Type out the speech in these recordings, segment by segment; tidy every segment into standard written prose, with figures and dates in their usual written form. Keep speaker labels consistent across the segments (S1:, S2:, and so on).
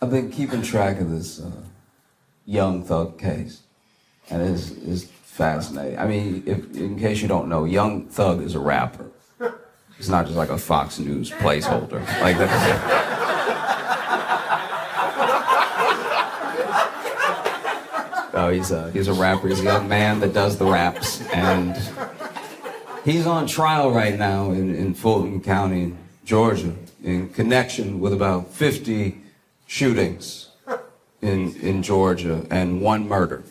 S1: I've been keeping track of this Young Thug case, and it's fascinating. I mean, in case you don't know, Young Thug is a rapper. He's not just like a Fox News placeholder. Like that. No, he's a rapper. He's a young man that does the raps, and he's on trial right now in Fulton County, Georgia, in connection with about 50 shootings in Georgia and 1 murder.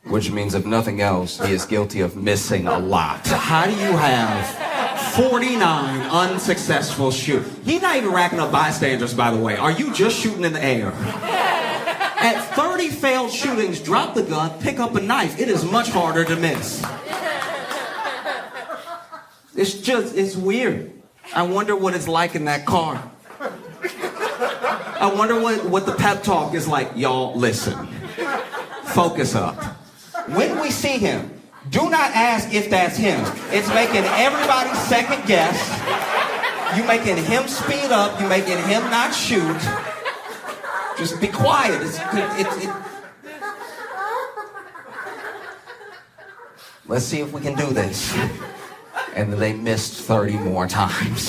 S1: Which means, if nothing else, he is guilty of missing a lot.
S2: How do you have 49 unsuccessful shootings? He's not even racking up bystanders, by the way. Are you just shooting in the air? At 30 failed shootings, drop the gun, pick up a knife. It is much harder to miss. It's weird. I wonder what it's like in that car. I wonder what the pep talk is like. Y'all, listen. Focus up. When we see him, do not ask if that's him. It's making everybody second guess. You making him speed up. You making him not shoot. Just be quiet. Let's see if we can do this.
S1: And they missed 30 more times.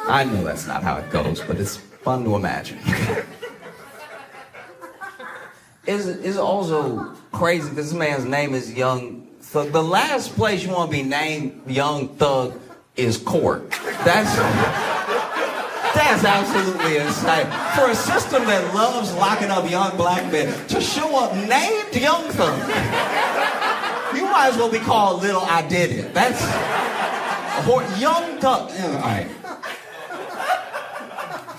S1: I know that's not how it goes, but it's fun to imagine. It's also crazy because this man's name is Young Thug. The last place you want to be named Young Thug is court. That's absolutely insane. For a system that loves locking up young black men to show up named Young Thug, you might as well be called Little I Did It. That's Young Thug. All right.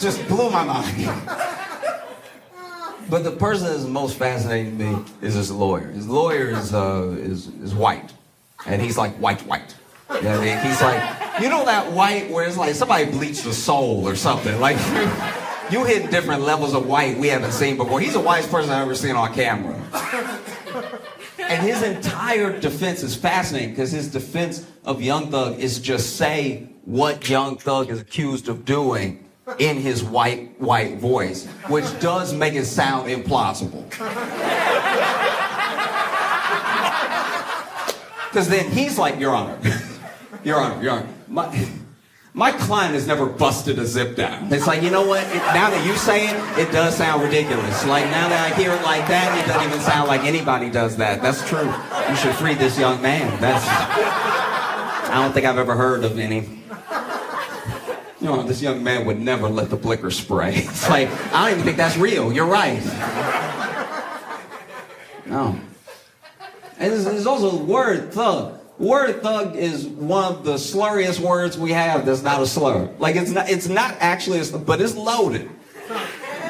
S1: Just blew my mind. But the person that's most fascinating to me is his lawyer. His lawyer is white, and he's like white. Yeah, he's like, you know that white where it's like somebody bleached the soul or something. Like you hit different levels of white we haven't seen before. He's the whitest person I've ever seen on camera. And his entire defense is fascinating because his defense of Young Thug is just say what Young Thug is accused of doing in his white voice, which does make it sound implausible. Because then he's like, Your Honor, my client has never busted a zip down. It's like, you know what? Now that you say it does sound ridiculous. Like, now that I hear it like that, it doesn't even sound like anybody does that. That's true. You should free this young man. I don't think I've ever heard of any. You know, this young man would never let the blicker spray. It's like, I don't even think that's real. You're right. No. And there's also the word thug. Word thug is one of the slurriest words we have that's not a slur. Like, it's not actually a slur, but it's loaded.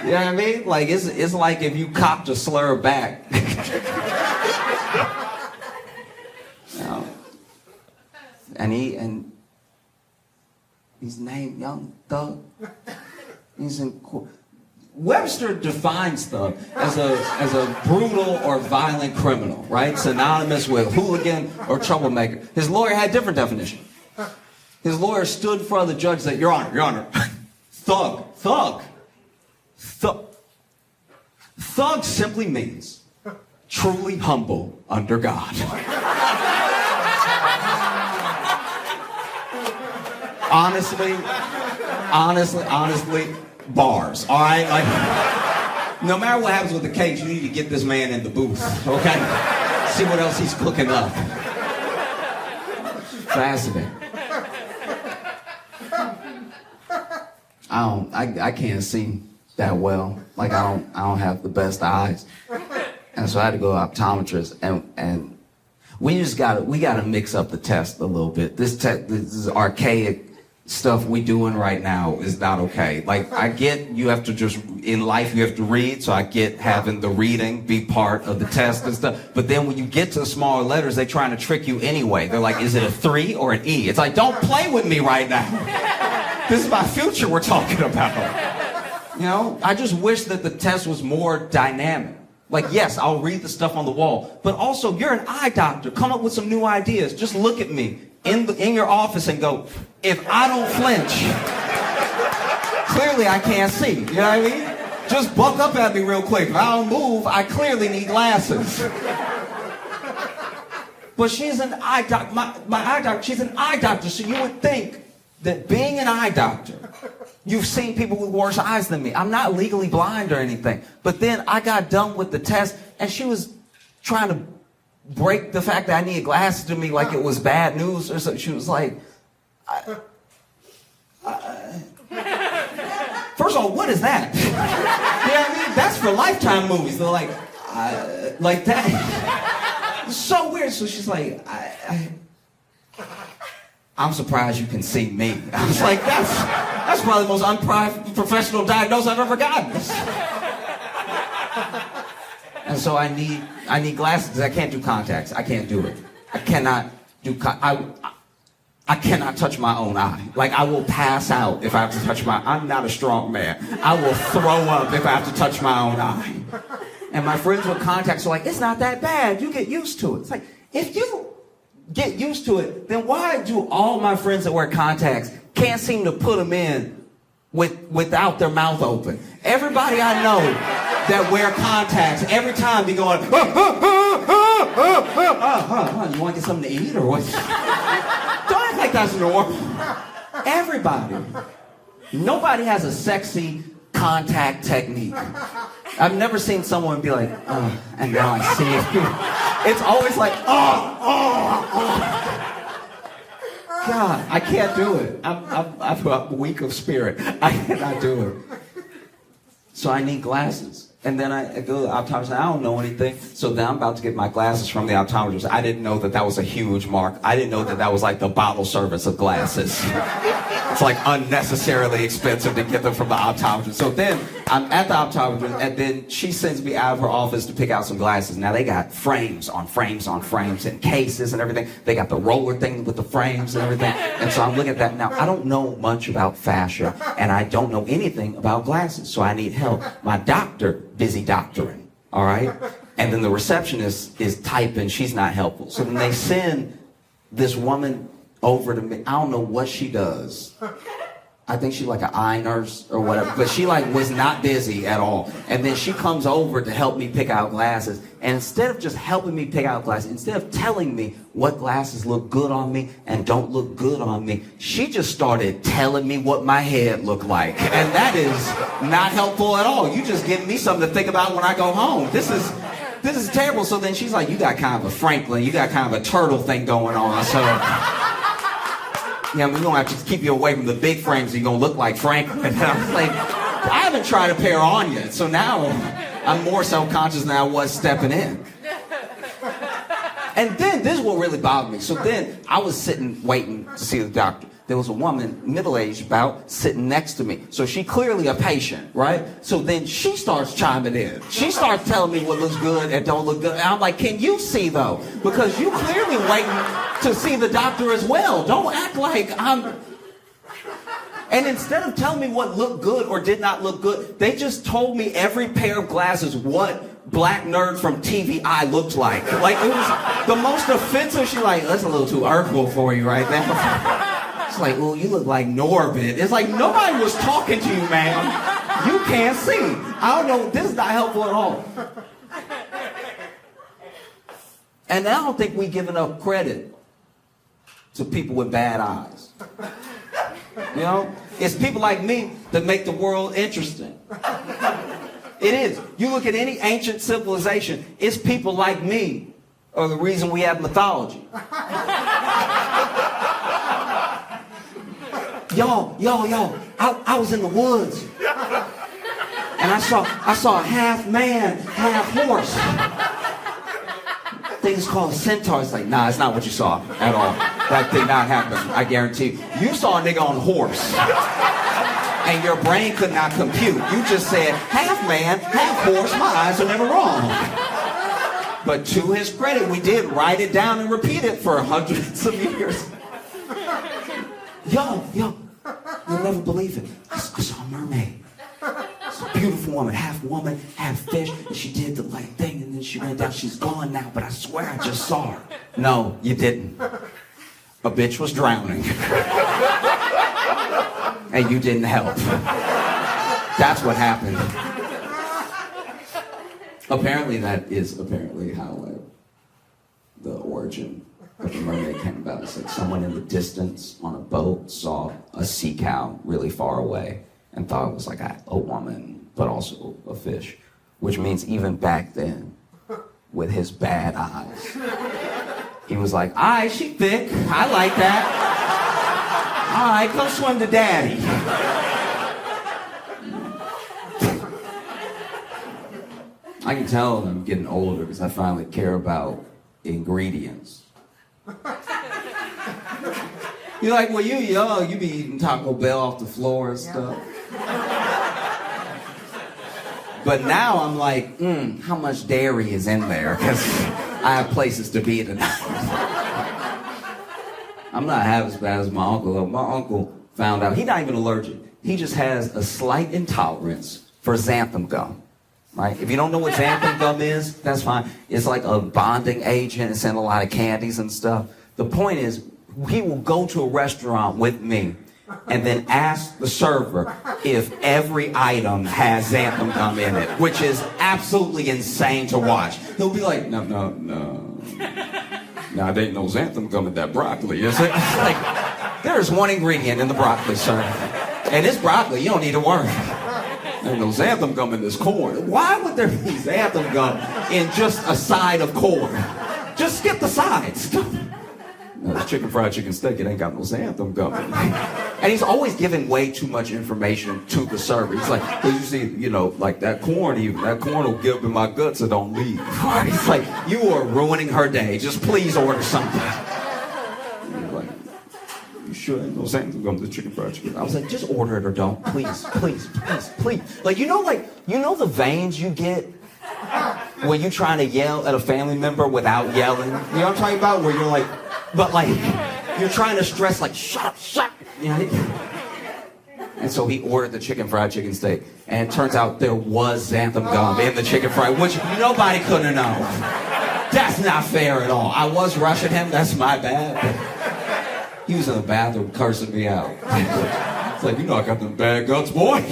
S1: You know what I mean? Like, it's like if you copped a slur back. You know? And he's named Young Thug. He's in court. Webster defines thug as a brutal or violent criminal, right? Synonymous with hooligan or troublemaker. His lawyer had a different definition. His lawyer stood in front of the judge and said, Your Honor, thug simply means truly humble under God. Honestly, bars, all right? Like, no matter what happens with the case, you need to get this man in the booth, okay? See what else he's cooking up. Fascinating. I can't see that well. Like, I don't have the best eyes. And so I had to go to Optometrist, and we gotta mix up the test a little bit. This is archaic stuff we doing right now is not okay. Like, I get you have to just, in life you have to read, so I get having the reading be part of the test and stuff. But then when you get to the smaller letters, they're trying to trick you anyway. They're like, is it a 3 or an E? It's like, don't play with me right now. This is my future we're talking about. You know, I just wish that the test was more dynamic. Like, yes, I'll read the stuff on the wall, but also, you're an eye doctor. Come up with some new ideas. Just look at me in your office and go, if I don't flinch,
S2: clearly I can't see. You know what I mean? Just buck up at me real quick. If I don't move, I clearly need glasses. But she's an eye doctor. My eye doctor, she's an eye doctor. So you would think that being an eye doctor, you've seen people with worse eyes than me. I'm not legally blind or anything. But then I got done with the test, and she was trying to break the fact that I needed glasses to me like it was bad news or something. She was like, first of all, what is that? You know what I mean? That's for Lifetime movies. They're like that. It's so weird. So she's like, I'm surprised you can see me. I was like, that's probably the most unprofessional diagnosis I've ever gotten. And so I need glasses because I can't do contacts. I can't do it. I cannot do I cannot touch my own eye. Like, I will pass out if I have to touch I'm not a strong man. I will throw up if I have to touch my own eye. And my friends with contacts are like, it's not that bad. You get used to it. It's like, if you get used to it, then why do all my friends that wear contacts can't seem to put them in without their mouth open? Everybody I know that wear contacts, every time be going, you want to get something to eat or what? Don't act like that's normal. Everybody. Nobody has a sexy contact technique. I've never seen someone be like, and now I see it. It's always like, God, I can't do it. I'm weak of spirit. I cannot do it. So I need glasses. And then I go to the optometrist, I don't know anything. So then I'm about to get my glasses from the optometrist. I didn't know that was a huge mark. I didn't know that was like the bottle service of glasses. It's like unnecessarily expensive to get them from the optometrist. So then I'm at the optometrist, and then she sends me out of her office to pick out some glasses. Now they got frames on frames on frames and cases and everything. They got the roller thing with the frames and everything. And so I'm looking at that. Now, I don't know much about fascia, and I don't know anything about glasses, so I need help. My doctor, busy doctoring, all right? And then the receptionist is typing. She's not helpful. So then they send this woman over to me. I don't know what she does. I think she's like an eye nurse or whatever, but she like was not busy at all. And then she comes over to help me pick out glasses. And instead of just helping me pick out glasses, instead of telling me what glasses look good on me and don't look good on me, she just started telling me what my head looked like. And that is not helpful at all. You just give me something to think about when I go home. This is terrible. So then she's like, you got kind of a Franklin, you got kind of a turtle thing going on. So yeah, we're gonna have to keep you away from the big frames so you're gonna look like Franklin. And I was like, I haven't tried a pair on yet, so now I'm more self-conscious than I was stepping in. And then this is what really bothered me. So then I was sitting waiting to see the doctor. There was a woman, middle-aged about, sitting next to me. So she clearly a patient, right? So then she starts chiming in. She starts telling me what looks good and don't look good. And I'm like, can you see though? Because you clearly waiting to see the doctor as well. Don't act like I'm... And instead of telling me what looked good or did not look good, they just told me every pair of glasses what black nerd from TVI looked like. Like, it was the most offensive. She's like, that's a little too artful for you right there. It's like, well, you look like Norbit. It's like, nobody was talking to you, ma'am. You can't see. I don't know. This is not helpful at all. And I don't think we give enough credit to people with bad eyes. You know? It's people like me that make the world interesting. It is. You look at any ancient civilization, it's people like me are the reason we have mythology. Yo, I was in the woods. And I saw a half man, half horse. Thing's called a centaur. It's like, nah, it's not what you saw at all. That did not happen, I guarantee you. You saw a nigga on a horse. And your brain could not compute. You just said, half man, half horse, my eyes are never wrong. But to his credit, we did write it down and repeat it for hundreds of years. Yo, you'll never believe it. I saw a mermaid. It's a beautiful woman, half fish, and she did the like thing, and then she went down. She's gone now, but I swear I just saw her. No, you didn't. A bitch was drowning. And you didn't help. That's what happened. Apparently that is how the origin of the mermaid came about. It's like someone in the distance on a boat saw a sea cow really far away and thought it was like a woman, but also a fish. Which means even back then, with his bad eyes, he was like, all right, she thick, I like that. All right, come swim to daddy. I can tell I'm getting older because I finally care about ingredients. You're like, well, you young, you be eating Taco Bell off the floor and stuff. But now I'm like, how much dairy is in there? Because I have places to be tonight. I'm not half as bad as my uncle. My uncle found out, he's not even allergic. He just has a slight intolerance for xanthan gum. Right? If you don't know what xanthan gum is, that's fine. It's like a bonding agent. It's in a lot of candies and stuff. The point is, he will go to a restaurant with me and then ask the server if every item has xanthan gum in it, which is absolutely insane to watch. He'll be like, no. Now, there ain't no xanthan gum in that broccoli, is it? It's like, there's one ingredient in the broccoli, sir. And it's broccoli, you don't need to worry. There's no xanthan gum in this corn. Why would there be xanthan gum in just a side of corn? Just skip the sides. No, it's fried chicken steak, it ain't got no xanthan gum in it. And he's always giving way too much information to the server. He's like, well, you see, like that corn will get up in my guts and don't leave. He's like, you are ruining her day. Just please order something. Sure ain't no xanthan gum to chicken fried chicken. I was like, just order it or don't. Please. Like, the veins you get when you're trying to yell at a family member without yelling? You know what I'm talking about? Where you're like, but like, you're trying to stress like, shut up. And so he ordered the fried chicken steak. And it turns out there was xanthan gum in the chicken fried, which nobody could have known. That's not fair at all. I was rushing him, that's my bad. He was in the bathroom cursing me out. It's like, I got them bad guts, boy.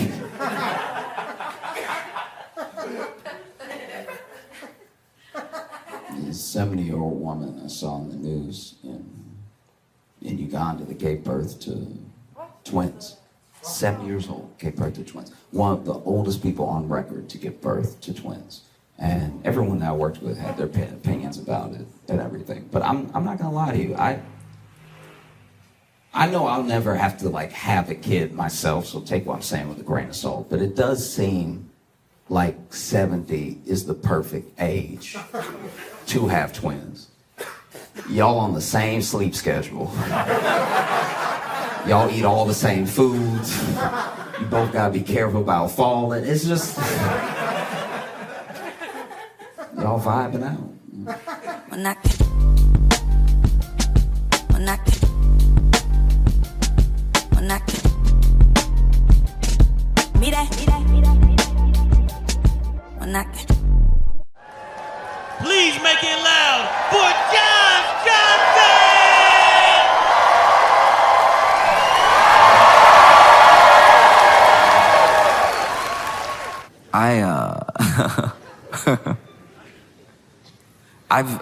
S2: This 70-year-old woman I saw in the news in Uganda that gave birth to twins. 7 years old, gave birth to twins. One of the oldest people on record to give birth to twins. And everyone that I worked with had their opinions about it and everything. But I'm not gonna lie to you. I know I'll never have to have a kid myself, so take what I'm saying with a grain of salt. But it does seem like 70 is the perfect age to have twins. Y'all on the same sleep schedule. Y'all eat all the same foods. You both gotta be careful about falling. It's just, y'all vibing out.
S3: Please make it loud for John Johnson!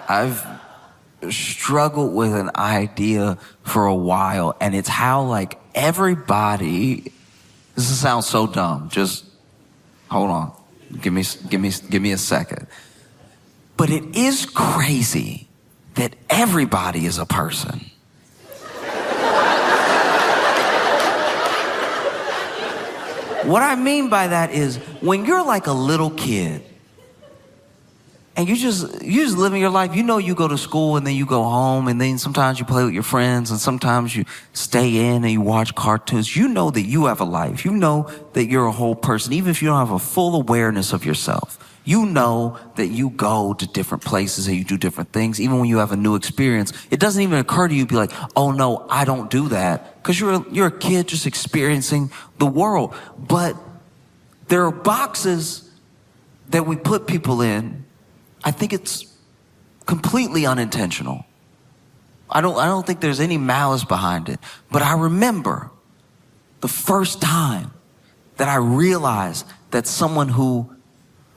S4: I've struggled with an idea for a while, and it's how everybody, this sounds so dumb, just hold on, give me a second. But it is crazy that everybody is a person. What I mean by that is when you're like a little kid and you just living your life, you go to school and then you go home and then sometimes you play with your friends and sometimes you stay in and you watch cartoons. You know that you have a life. You know that you're a whole person, even if you don't have a full awareness of yourself. You know that you go to different places and you do different things. Even when you have a new experience, it doesn't even occur to you to be like, oh no, I don't do that. Because you're a kid just experiencing the world. But there are boxes that we put people in. I think it's completely unintentional. I don't think there's any malice behind it. But I remember the first time that I realized that someone who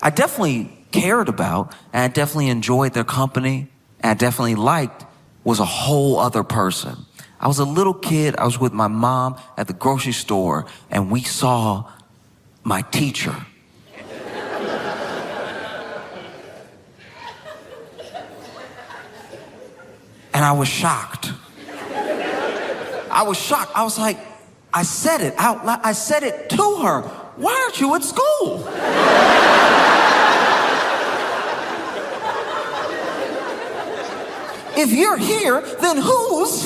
S4: I definitely cared about and I definitely enjoyed their company and I definitely liked was a whole other person. I was a little kid. I was with my mom at the grocery store and we saw my teacher. And I was shocked. I was shocked. I was like, I said it out loud. I said it to her. Why aren't you at school? If you're here, then whose?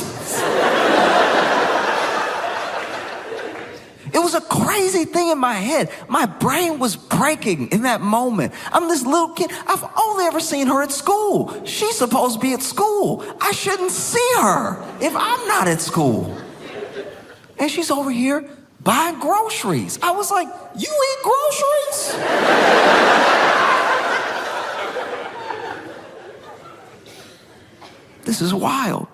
S4: It was a crazy thing in my head. My brain was breaking in that moment. I'm this little kid. I've only ever seen her at school. She's supposed to be at school. I shouldn't see her if I'm not at school. And she's over here buying groceries. I was like, you eat groceries? This is wild.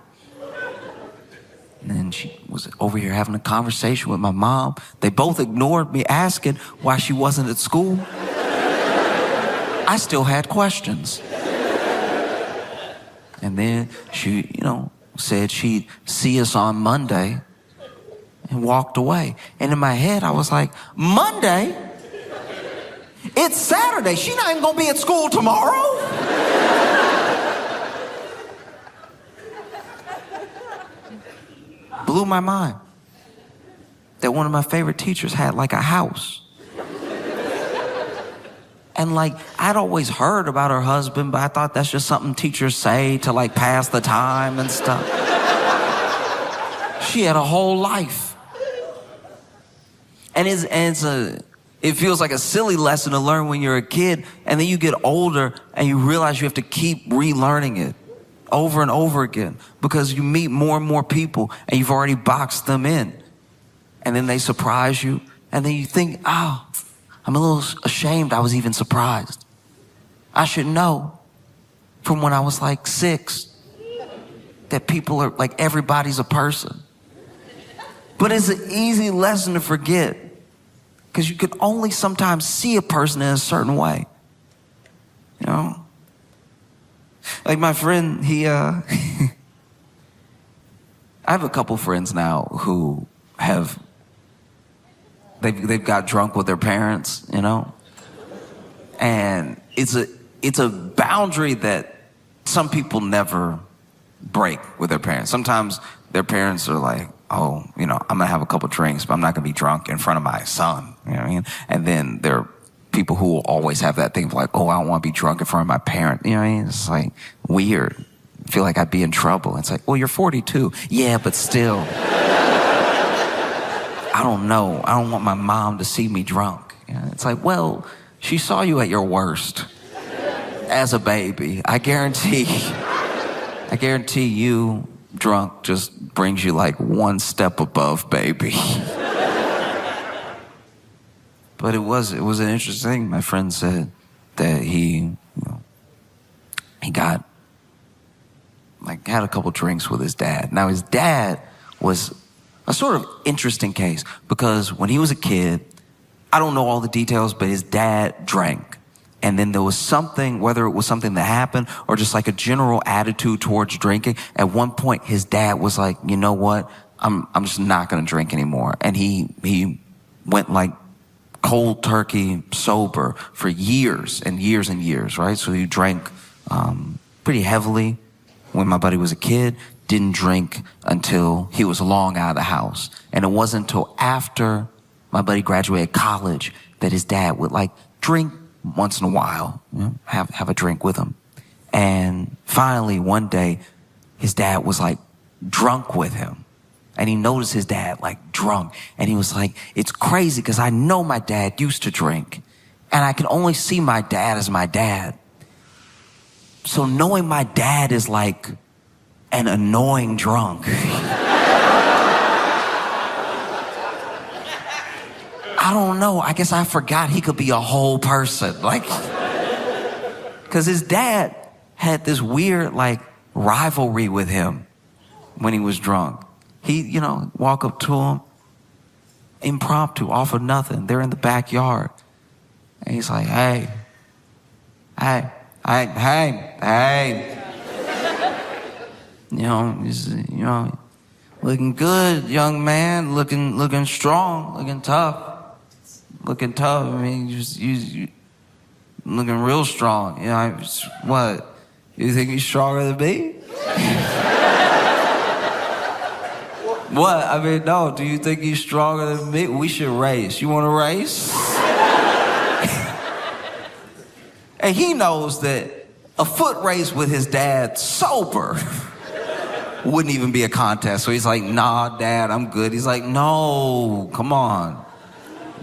S4: And then she was over here having a conversation with my mom. They both ignored me asking why she wasn't at school. I still had questions. And then she, said she'd see us on Monday and walked away. And in my head, I was like, Monday? It's Saturday. She's not even gonna be at school tomorrow. Blew my mind that one of my favorite teachers had like a house. And like, I'd always heard about her husband, but I thought that's just something teachers say to like pass the time and stuff. She had a whole life. And it feels like a silly lesson to learn when you're a kid, and then you get older and you realize you have to keep relearning it over and over again because you meet more and more people and you've already boxed them in. And then they surprise you and then you think, oh, I'm a little ashamed I was even surprised. I should know from when I was like 6 that people are like, everybody's a person. But it's an easy lesson to forget because you can only sometimes see a person in a certain way. Like my friend, I have a couple friends now who they've got drunk with their parents, and it's a boundary that some people never break with their parents. Sometimes their parents are like, oh, I'm gonna have a couple drinks, but I'm not gonna be drunk in front of my son. You know what I mean? And then there are people who will always have that thing of like, oh, I don't want to be drunk in front of my parent. You know what I mean? It's like weird. I feel like I'd be in trouble. It's like, well, you're 42. Yeah, but still. I don't know. I don't want my mom to see me drunk. It's like, well, she saw you at your worst as a baby. I guarantee you drunk just brings you like one step above baby. But it was an interesting thing. My friend said that he got had a couple drinks with his dad. Now his dad was a sort of interesting case because when he was a kid, I don't know all the details, but his dad drank. And then there was something, whether it was something that happened or just like a general attitude towards drinking. At one point, his dad was like, you know what? I'm just not going to drink anymore. And he went like cold turkey sober for years and years and years, right? So he drank pretty heavily when my buddy was a kid, didn't drink until he was long out of the house. And it wasn't until after my buddy graduated college that his dad would like drink once in a while, have a drink with him. And finally one day his dad was like drunk with him. And he noticed his dad like drunk. And he was like, it's crazy because I know my dad used to drink and I can only see my dad as my dad. So knowing my dad is like an annoying drunk. I don't know. I guess I forgot he could be a whole person. Because his dad had this weird rivalry with him when he was drunk. He, walk up to him impromptu, off of nothing. They're in the backyard. And he's like, hey, he's looking good, young man, looking strong, looking tough. I mean, you looking real strong. What? You think he's stronger than me? What? I mean, no, do you think he's stronger than me? We should race. You want to race? And he knows that a foot race with his dad sober wouldn't even be a contest. So he's like, nah, Dad, I'm good. He's like, no, come on.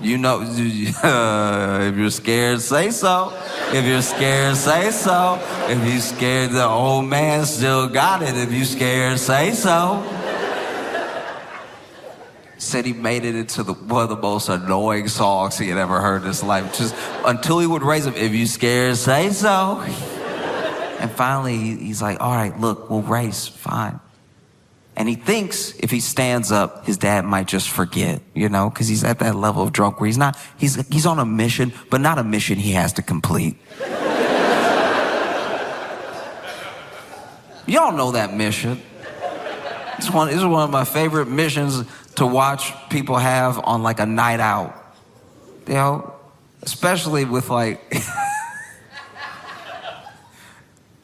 S4: If you're scared, say so. If you're scared, say so. If you're scared, the old man still got it. If you're scared, say so. Said he made it into one of the most annoying songs he had ever heard in his life. Just until he would raise him, if you scared, say so. And finally, he's like, all right, look, we'll race, fine. And he thinks if he stands up, his dad might just forget, because he's at that level of drunk where he's on a mission, but not a mission he has to complete. Y'all know that mission. This one of my favorite missions to watch people have on like a night out. Especially with like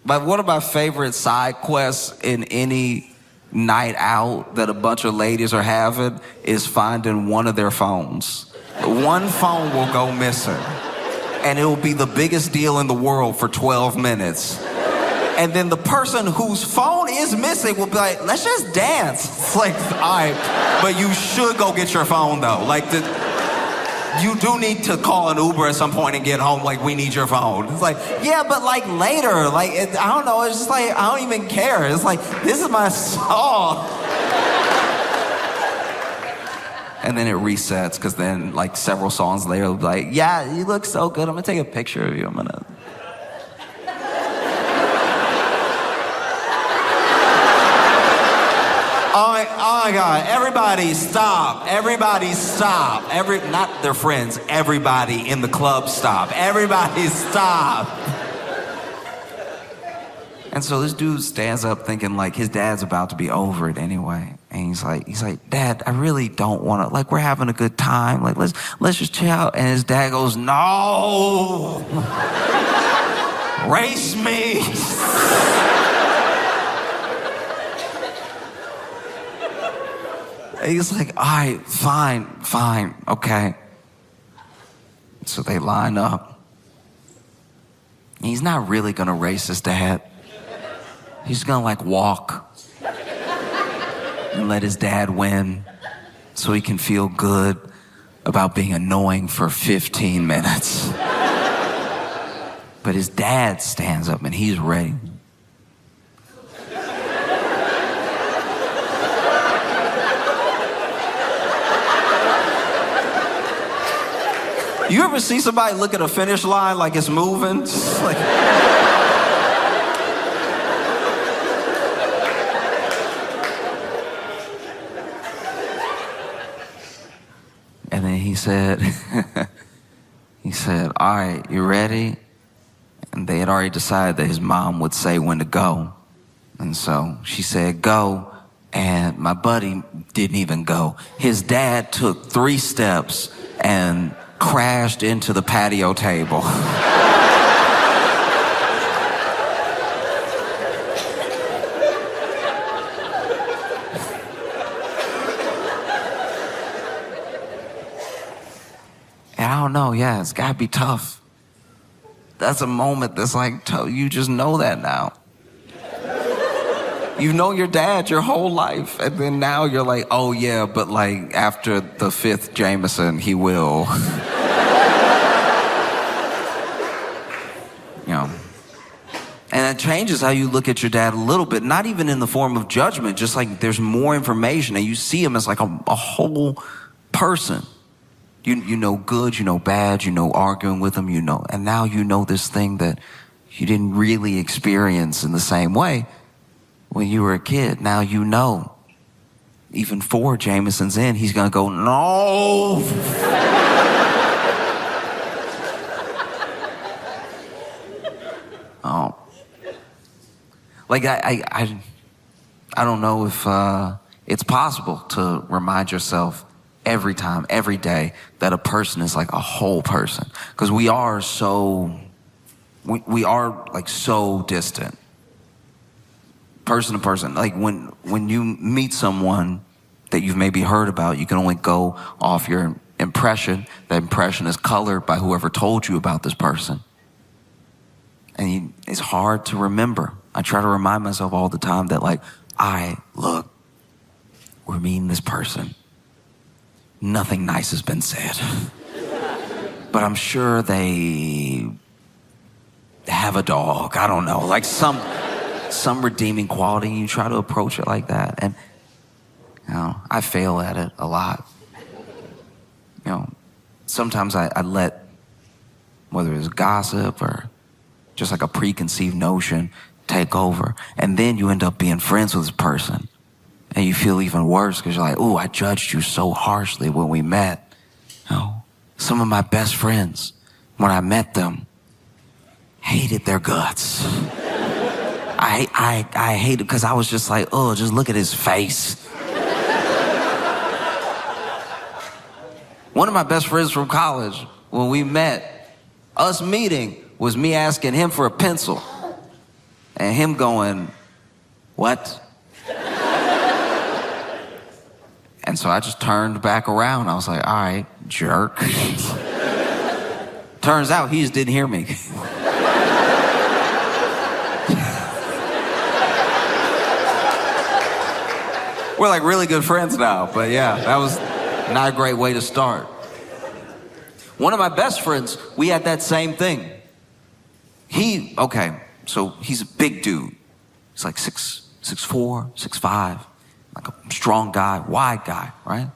S4: one of my favorite side quests in any night out that a bunch of ladies are having is finding one of their phones. One phone will go missing, and it will be the biggest deal in the world for 12 minutes. And then the person whose phone is missing will be like, let's just dance. It's like, all right, but you should go get your phone though. You do need to call an Uber at some point and get home. Like, we need your phone. It's like, yeah, but like later. I don't know. It's just like, I don't even care. It's like, this is my song. And then it resets because then like several songs later, it'll be like, yeah, you look so good. I'm going to take a picture of you. Oh my God, everybody stop. Not their friends, everybody in the club stop. Everybody stop. And so this dude stands up thinking like his dad's about to be over it anyway. And he's like, Dad, I really don't want to, like, we're having a good time. Like, let's just chill out. And his dad goes, no, race me. And he's like, all right, fine, okay. So they line up. And he's not really gonna race his dad. He's gonna like walk and let his dad win so he can feel good about being annoying for 15 minutes. But his dad stands up and he's ready. You ever see somebody look at a finish line like it's moving? Like... And then he said, all right, you ready? And they had already decided that his mom would say when to go. And so she said, go. And my buddy didn't even go. His dad took 3 steps and crashed into the patio table. And I don't know, yeah, it's gotta be tough. That's a moment that's like, you just know that now. You've known your dad your whole life, and then now you're like, oh yeah, but like after the 5th Jameson, he will. And it changes how you look at your dad a little bit, not even in the form of judgment, just like there's more information, and you see him as like a whole person. You know good, you know bad, you know arguing with him, and now you know this thing that you didn't really experience in the same way when you were a kid. Now you know. even 4 Jamesons in, he's gonna go, no. Oh. Like, I don't know if it's possible to remind yourself every time, every day, that a person is like a whole person. Because we are so distant. Person to person. Like when you meet someone that you've maybe heard about, you can only go off your impression. That impression is colored by whoever told you about this person. And it's hard to remember. I try to remind myself all the time that, like, we're meeting this person. Nothing nice has been said. But I'm sure they have a dog. I don't know. Like some redeeming quality. You try to approach it like that. And, I fail at it a lot. Sometimes I let, whether it's gossip or just like a preconceived notion, take over. And then you end up being friends with this person. And you feel even worse because you're like, oh, I judged you so harshly when we met. Some of my best friends, when I met them, hated their guts. I hated because I was just like, oh, just look at his face. One of my best friends from college, when we met, us meeting was me asking him for a pencil and him going, what? And so I just turned back around. I was like, all right, jerk. Turns out he just didn't hear me. We're like really good friends now, but yeah, that was not a great way to start. One of my best friends, we had that same thing. So he's a big dude. He's like 6'4", 6'5", like a strong guy, wide guy, right?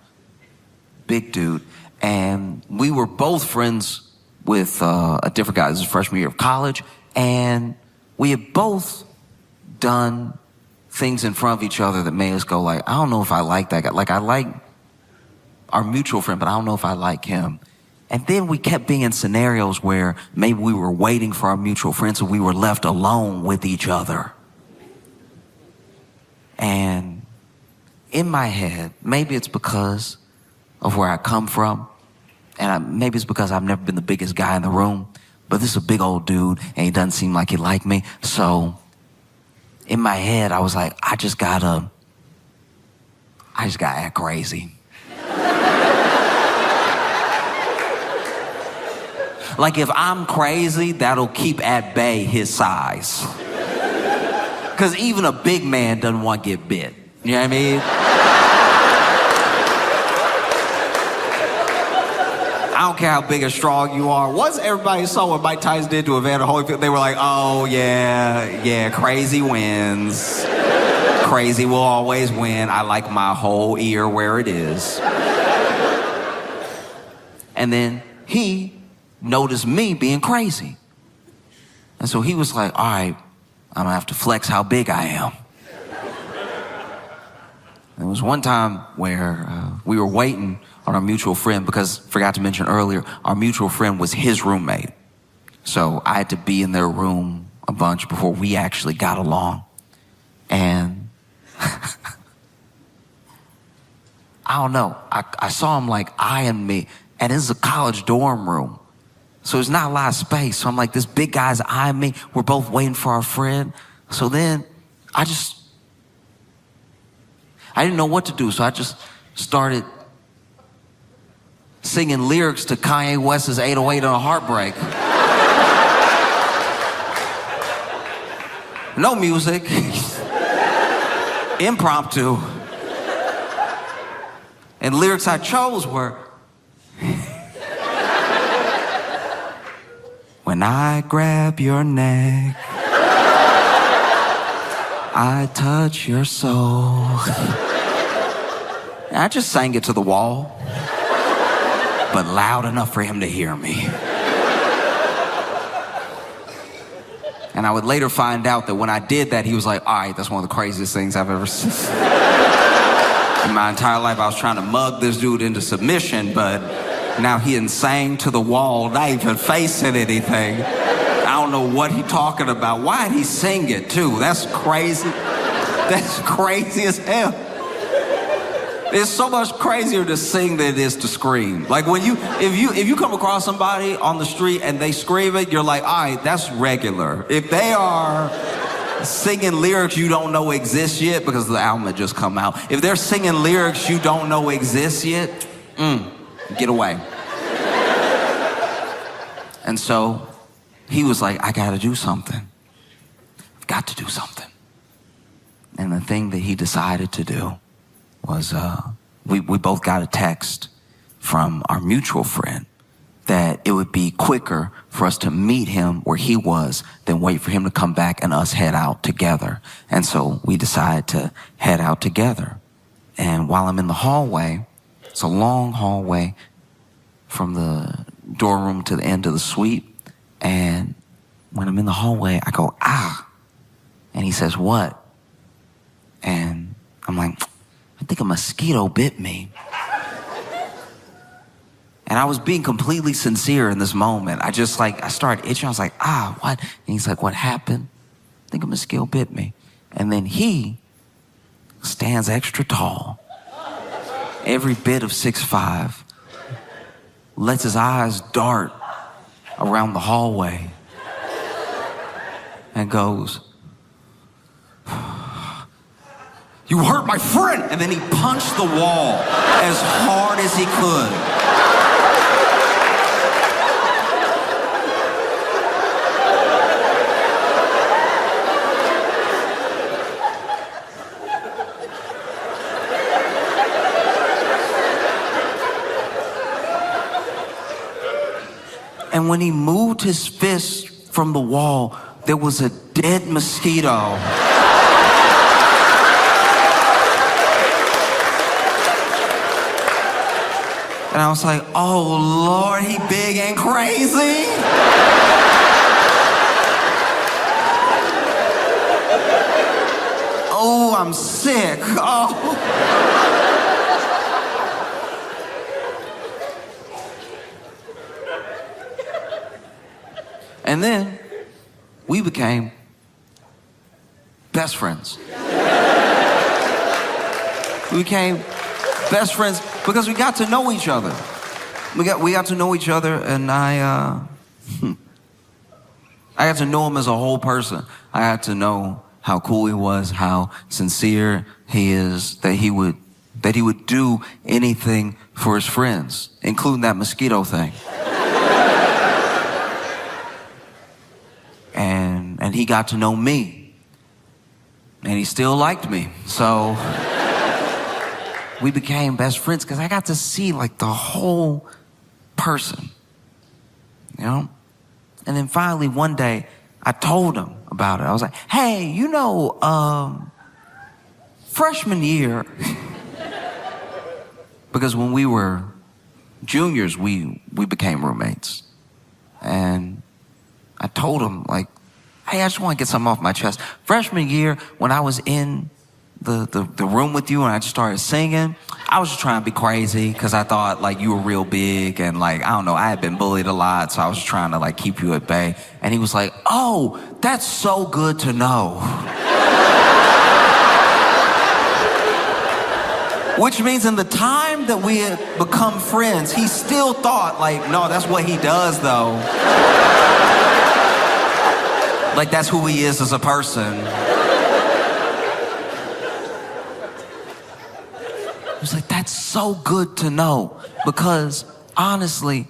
S4: Big dude. And we were both friends with a different guy. This is freshman year of college. And we had both done things in front of each other that made us go like, I don't know if I like that guy. Like, I like our mutual friend, but I don't know if I like him. And then we kept being in scenarios where maybe we were waiting for our mutual friend, so we were left alone with each other. And in my head, maybe it's because of where I come from, and maybe it's because I've never been the biggest guy in the room, but this is a big old dude, and he doesn't seem like he liked me. So in my head, I was like, I just gotta act crazy. Like, if I'm crazy, that'll keep at bay his size. Because even a big man doesn't want to get bit. You know what I mean? I don't care how big or strong you are. Once everybody saw what Mike Tyson did to Evander Holyfield, they were like, oh, yeah, crazy wins. Crazy will always win. I like my whole ear where it is. And then he noticed me being crazy. And so he was like, all right, I'm gonna have to flex how big I am. There was one time where we were waiting on our mutual friend because, forgot to mention earlier, our mutual friend was his roommate. So I had to be in their room a bunch before we actually got along. And I don't know, I saw him like eyeing me, and this is a college dorm room. So there's not a lot of space. So I'm like, this big guy's eyeing me. We're both waiting for our friend. So then I didn't know what to do. So I just started singing lyrics to Kanye West's 808 on a Heartbreak. No music. Impromptu. And lyrics I chose were, when I grab your neck, I touch your soul. And I just sang it to the wall, but loud enough for him to hear me. And I would later find out that when I did that, he was like, all right, that's one of the craziest things I've ever seen. In my entire life, I was trying to mug this dude into submission, but now he insane to the wall, not even facing anything. I don't know what he talking about. Why'd he sing it too? That's crazy. That's crazy as hell. It's so much crazier to sing than it is to scream. Like if you come across somebody on the street and they scream it, you're like, all right, that's regular. If they are singing lyrics you don't know exist yet, because the album had just come out. If they're singing lyrics you don't know exist yet, get away. And so he was like, I gotta do something. I've got to do something. And the thing that he decided to do was we both got a text from our mutual friend that it would be quicker for us to meet him where he was than wait for him to come back and us head out together. And so we decided to head out together. And while I'm in the hallway, it's a long hallway from the door room to the end of the suite. And when I'm in the hallway, I go, ah. And he says, what? And I'm like, I think a mosquito bit me. And I was being completely sincere in this moment. I started itching. I was like, what? And he's like, what happened? I think a mosquito bit me. And then he stands extra tall, every bit of 6'5", lets his eyes dart around the hallway and goes, you hurt my friend! And then he punched the wall as hard as he could. And when he moved his fist from the wall, there was a dead mosquito. And I was like, oh Lord, he big and crazy. Oh, I'm sick. Oh. And then we became best friends. We became best friends because we got to know each other. We got to know each other, and I got to know him as a whole person. I got to know how cool he was, how sincere he is, that he would do anything for his friends, including that mosquito thing. And he got to know me. And he still liked me. So we became best friends because I got to see like the whole person, you know? And then finally one day I told him about it. I was like, hey, freshman year, because when we were juniors, we became roommates. And I told him, like, hey, I just want to get something off my chest. Freshman year, when I was in the room with you and I just started singing, I was just trying to be crazy because I thought, like, you were real big and, like, I don't know, I had been bullied a lot, so I was just trying to, like, keep you at bay. And he was like, oh, that's so good to know. Which means in the time that we had become friends, he still thought, like, no, that's what he does, though. Like, that's who he is as a person. I was like, that's so good to know. Because, honestly,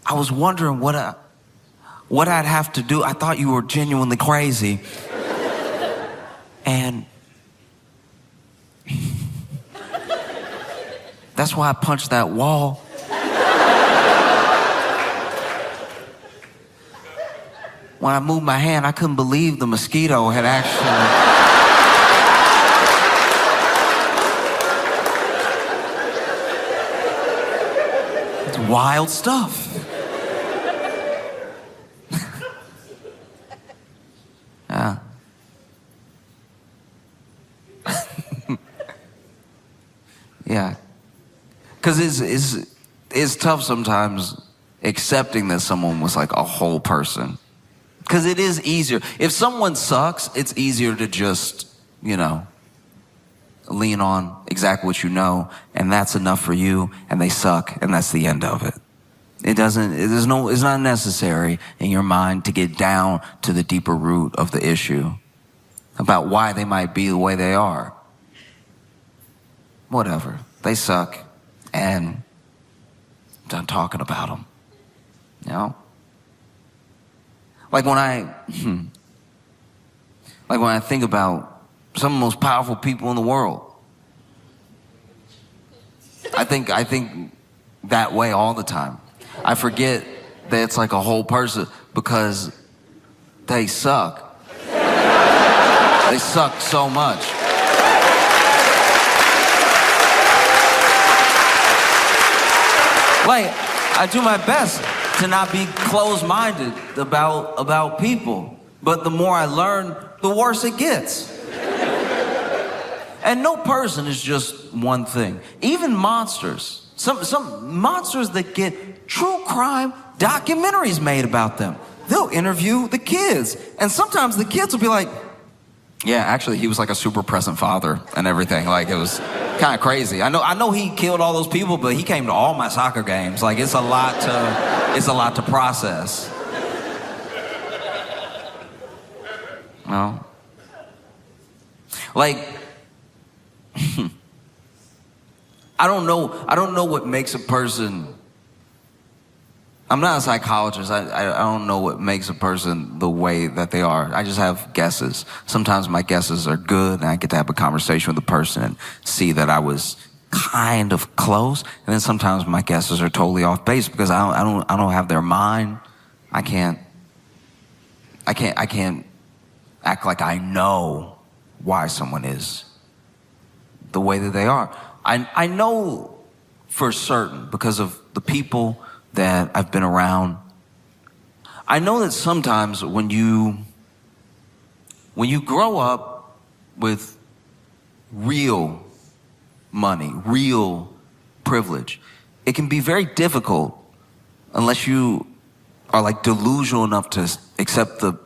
S4: I was wondering what I'd have to do. I thought you were genuinely crazy. And that's why I punched that wall. When I moved my hand, I couldn't believe the mosquito had actually... It's wild stuff. Yeah. Because it's tough sometimes accepting that someone was like a whole person. Because it is easier. If someone sucks, it's easier to just, lean on exactly what you know, and that's enough for you, and they suck, and that's the end of it. It's not necessary in your mind to get down to the deeper root of the issue about why they might be the way they are. Whatever. They suck, and I'm done talking about them. Like when I think about some of the most powerful people in the world, I think that way all the time. I forget that it's like a whole person because they suck. They suck so much. Like, I do my best to not be closed-minded about people. But the more I learn, the worse it gets. And no person is just one thing. Even monsters. Some monsters that get true crime documentaries made about them. They'll interview the kids. And sometimes the kids will be like, yeah, actually, he was like a super present father and everything. Like, it was kind of crazy. I know he killed all those people, but he came to all my soccer games. Like, it's a lot to process. No. Like, I don't know what makes a person. I'm not a psychologist. I don't know what makes a person the way that they are. I just have guesses. Sometimes my guesses are good, and I get to have a conversation with the person and see that I was kind of close. And then sometimes my guesses are totally off base because I don't have their mind. I can't act like I know why someone is the way that they are. I know for certain because of the people that I've been around. I know that sometimes when you grow up with real money, real privilege, it can be very difficult unless you are like delusional enough to accept the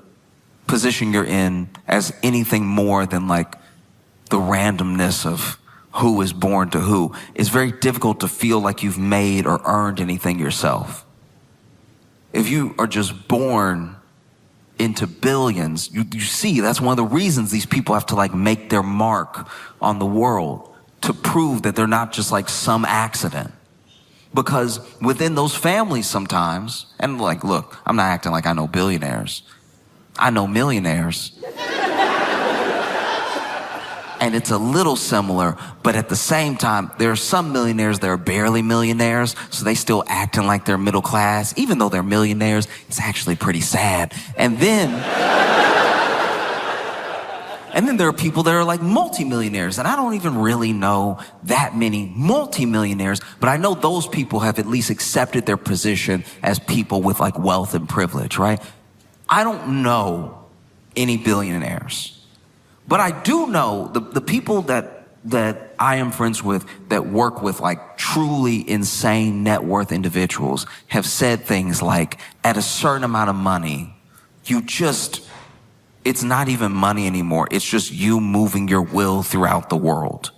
S4: position you're in as anything more than like the randomness of who is born to who. It's very difficult to feel like you've made or earned anything yourself. If you are just born into billions, you see that's one of the reasons these people have to like make their mark on the world to prove that they're not just like some accident. Because within those families sometimes, and like, look, I'm not acting like I know billionaires. I know millionaires. And it's a little similar, but at the same time, there are some millionaires that are barely millionaires, so they still acting like they're middle class. Even though they're millionaires, it's actually pretty sad. And then there are people that are like multimillionaires, and I don't even really know that many multimillionaires, but I know those people have at least accepted their position as people with like wealth and privilege, right? I don't know any billionaires. But I do know the people that I am friends with that work with like truly insane net worth individuals have said things like, at a certain amount of money, it's not even money anymore. It's just you moving your will throughout the world.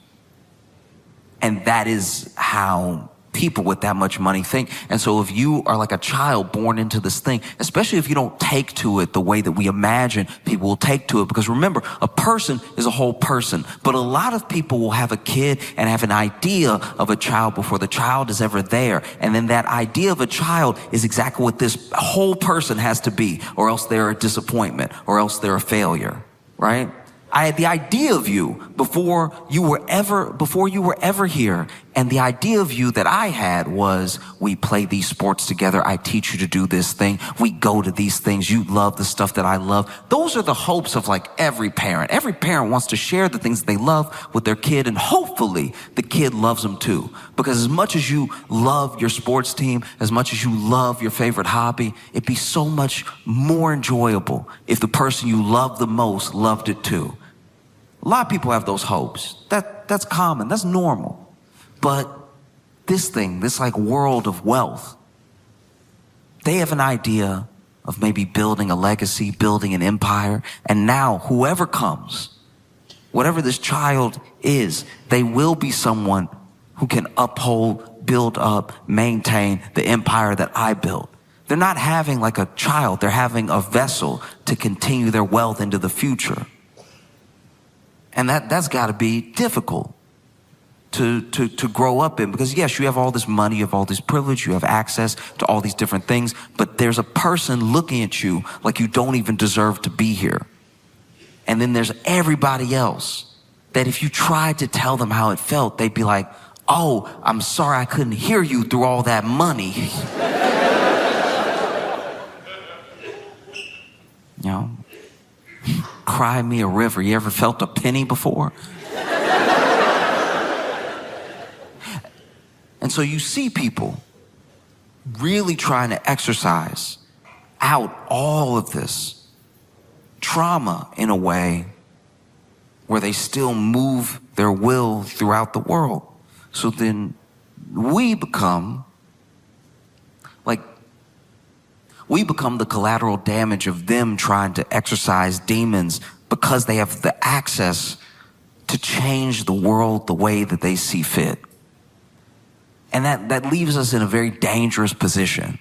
S4: And that is how people with that much money think. And so if you are like a child born into this thing, especially if you don't take to it the way that we imagine people will take to it, because remember, a person is a whole person, but a lot of people will have a kid and have an idea of a child before the child is ever there. And then that idea of a child is exactly what this whole person has to be, or else they're a disappointment, or else they're a failure, right? I had the idea of you before you were ever here. And the idea of you that I had was, we play these sports together. I teach you to do this thing. We go to these things. You love the stuff that I love. Those are the hopes of like every parent. Every parent wants to share the things they love with their kid, and hopefully the kid loves them too. Because as much as you love your sports team, as much as you love your favorite hobby, it'd be so much more enjoyable if the person you love the most loved it too. A lot of people have those hopes. That's common. That's normal. But this like world of wealth. They have an idea of maybe building a legacy, building an empire. And now whoever comes, whatever this child is, they will be someone who can uphold, build up, maintain the empire that I built. They're not having like a child. They're having a vessel to continue their wealth into the future. And that's got to be difficult to grow up in, because yes, you have all this money, you have all this privilege, you have access to all these different things, but there's a person looking at you like you don't even deserve to be here. And then there's everybody else that if you tried to tell them how it felt, they'd be like, oh, I'm sorry I couldn't hear you through all that money. You know, cry me a river. You ever felt a penny before? And so you see people really trying to exercise out all of this trauma in a way where they still move their will throughout the world. So then we become the collateral damage of them trying to exorcise demons because they have the access to change the world the way that they see fit. And that leaves us in a very dangerous position.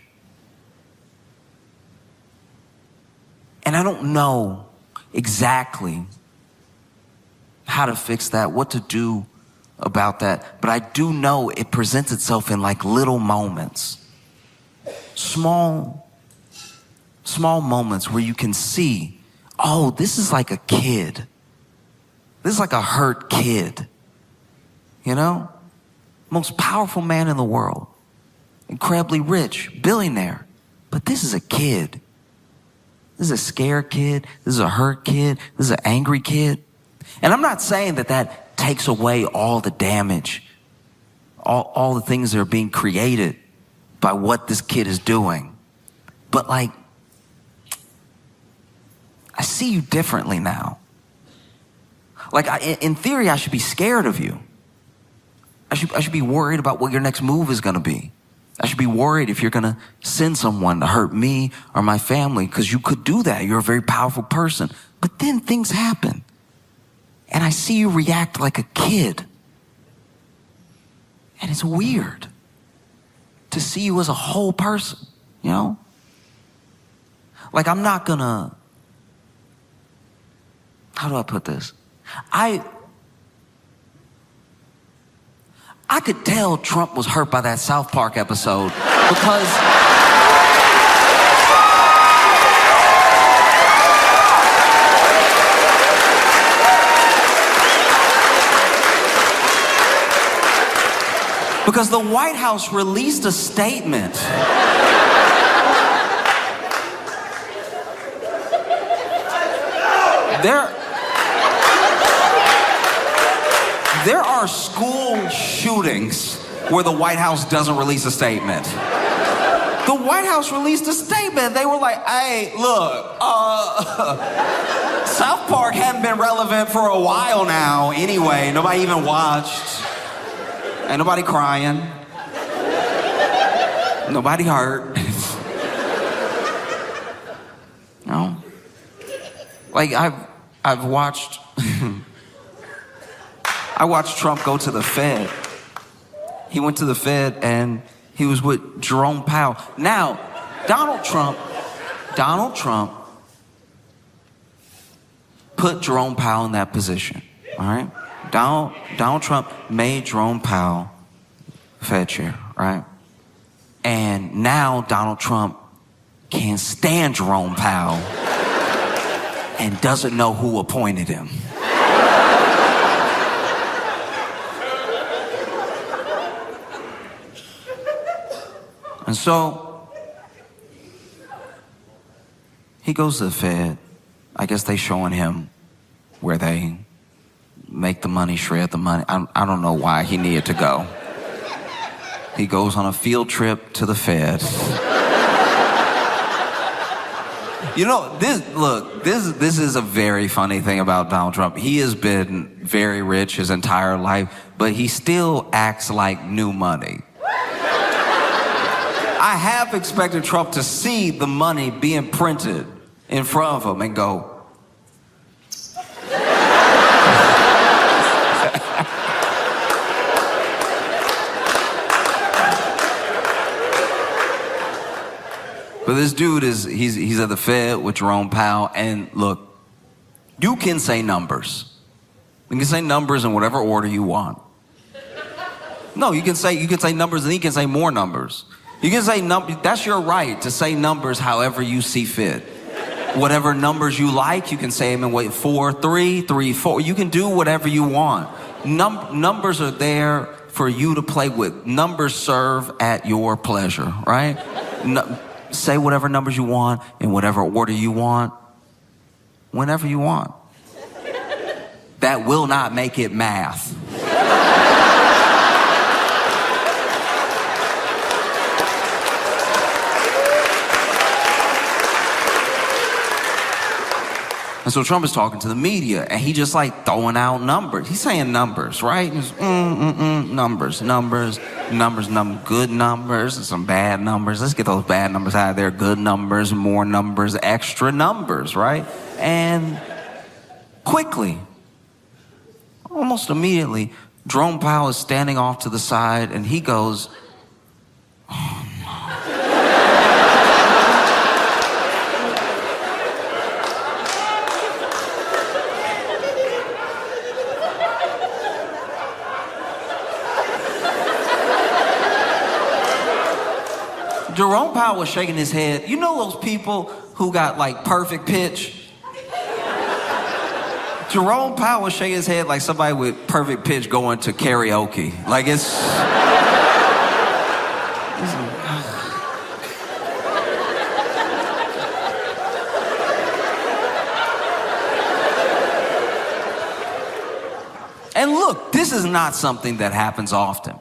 S4: And I don't know exactly how to fix that, what to do about that, but I do know it presents itself in like little moments. Small moments where you can see, oh, this is like a kid. This is like a hurt kid. You know? Most powerful man in the world. Incredibly rich, billionaire. But this is a kid. This is a scared kid. This is a hurt kid. This is an angry kid. And I'm not saying that takes away all the damage, all the things that are being created by what this kid is doing. But like, I see you differently now. Like, in theory, I should be scared of you. I should be worried about what your next move is going to be. I should be worried if you're going to send someone to hurt me or my family, because you could do that. You're a very powerful person. But then things happen. And I see you react like a kid. And it's weird to see you as a whole person, you know? Like, I'm not going to, how do I put this? I could tell Trump was hurt by that South Park episode because the White House released a statement. There are school shootings where the White House doesn't release a statement. The White House released a statement. They were like, hey, look, South Park hadn't been relevant for a while now anyway. Nobody even watched. Ain't nobody crying. Nobody hurt. No. Like, I've watched... I watched Trump go to the Fed. He went to the Fed and he was with Jerome Powell. Now, Donald Trump put Jerome Powell in that position, all right? Donald Trump made Jerome Powell Fed chair, right? And now Donald Trump can't stand Jerome Powell and doesn't know who appointed him. And so he goes to the Fed. I guess they showing him where they make the money, shred the money. I don't know why he needed to go. He goes on a field trip to the Fed. You know, this is a very funny thing about Donald Trump. He has been very rich his entire life, but he still acts like new money. I have expected Trump to see the money being printed in front of him and go, but this dude he's at the Fed with Jerome Powell, and look, you can say numbers. You can say numbers in whatever order you want. No, you can say numbers and he can say more numbers. You can say numbers, that's your right to say numbers however you see fit. Whatever numbers you like, you can say them in 4, 3, 3, 4. You can do whatever you want. Numbers are there for you to play with. Numbers serve at your pleasure, right? Say whatever numbers you want in whatever order you want, whenever you want. That will not make it math. And so Trump is talking to the media, and he just like throwing out numbers. He's saying numbers, right? Just, numbers, good numbers, and some bad numbers. Let's get those bad numbers out of there. Good numbers, more numbers, extra numbers, right? And quickly, almost immediately, Jerome Powell is standing off to the side, and he goes, oh, no. Jerome Powell was shaking his head. You know those people who got like perfect pitch? Jerome Powell was shaking his head like somebody with perfect pitch going to karaoke. Like it's And look, this is not something that happens often.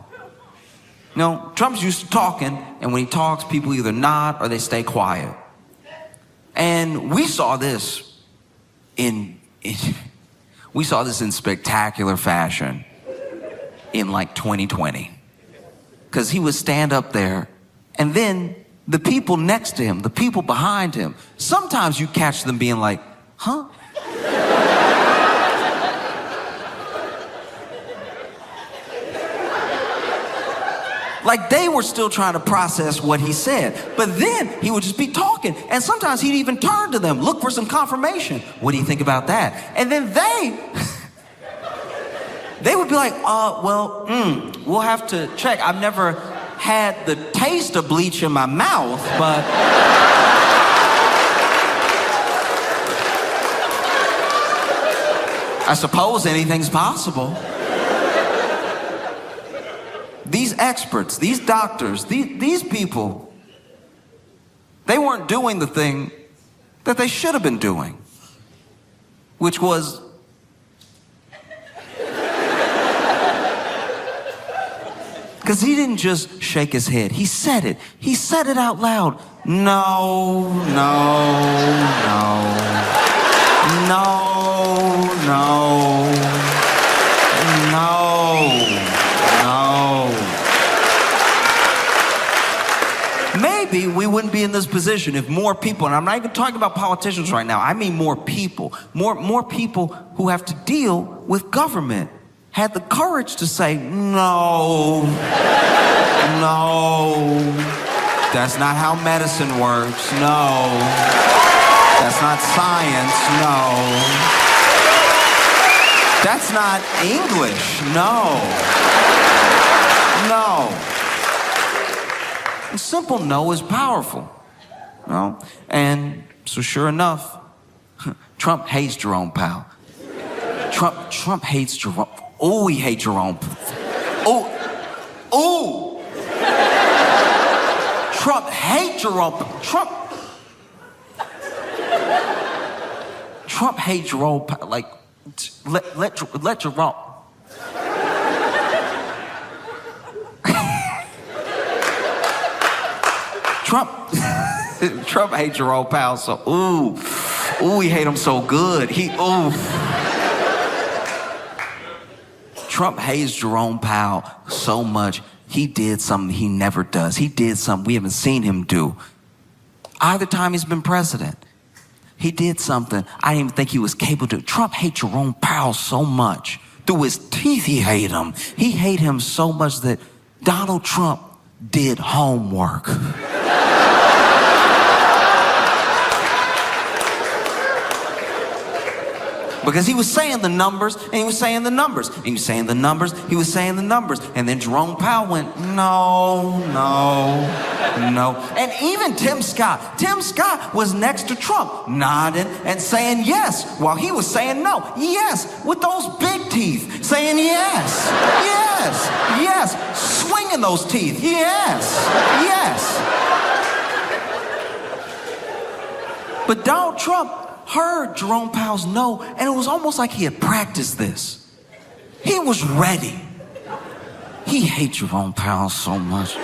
S4: No, Trump's used to talking, and when he talks, people either nod or they stay quiet. And we saw this in spectacular fashion in like 2020. Because he would stand up there, and then the people next to him, the people behind him, sometimes you catch them being like, huh? Like they were still trying to process what he said. But then he would just be talking. And sometimes he'd even turn to them, look for some confirmation. What do you think about that? And then they would be like, we'll have to check. I've never had the taste of bleach in my mouth, but... I suppose anything's possible. These experts, these doctors, these people, they weren't doing the thing that they should have been doing, which was because he didn't just shake his head. He said it. He said it out loud. No, no, no, no, no, no. Maybe we wouldn't be in this position if more people, and I'm not even talking about politicians right now, I mean more people who have to deal with government had the courage to say, no, no, that's not how medicine works, no, that's not science, no, that's not English, no, no. A simple no is powerful, you know? And so sure enough, Trump hates Jerome Powell. Trump hates Jerome. Oh, he hates Jerome. Oh. Trump hates Jerome. Trump hates Jerome Powell. Like, let Jerome. Trump hates Jerome Powell, so he hate him so good. Trump hates Jerome Powell so much, he did something he never does. He did something we haven't seen him do. Either time he's been president, he did something I didn't even think he was capable to do. Trump hates Jerome Powell so much. Through his teeth, he hate him. He hate him so much that Donald Trump did homework. Because he was saying the numbers, and he was saying the numbers, and he was saying the numbers, he was saying the numbers. And then Jerome Powell went, no. And even Tim Scott was next to Trump, nodding and saying yes, while he was saying no. Yes, with those big teeth, saying yes, swinging those teeth, yes. But Donald Trump heard Jerome Powell's no, and it was almost like he had practiced this. He was ready. He hates Jerome Powell so much.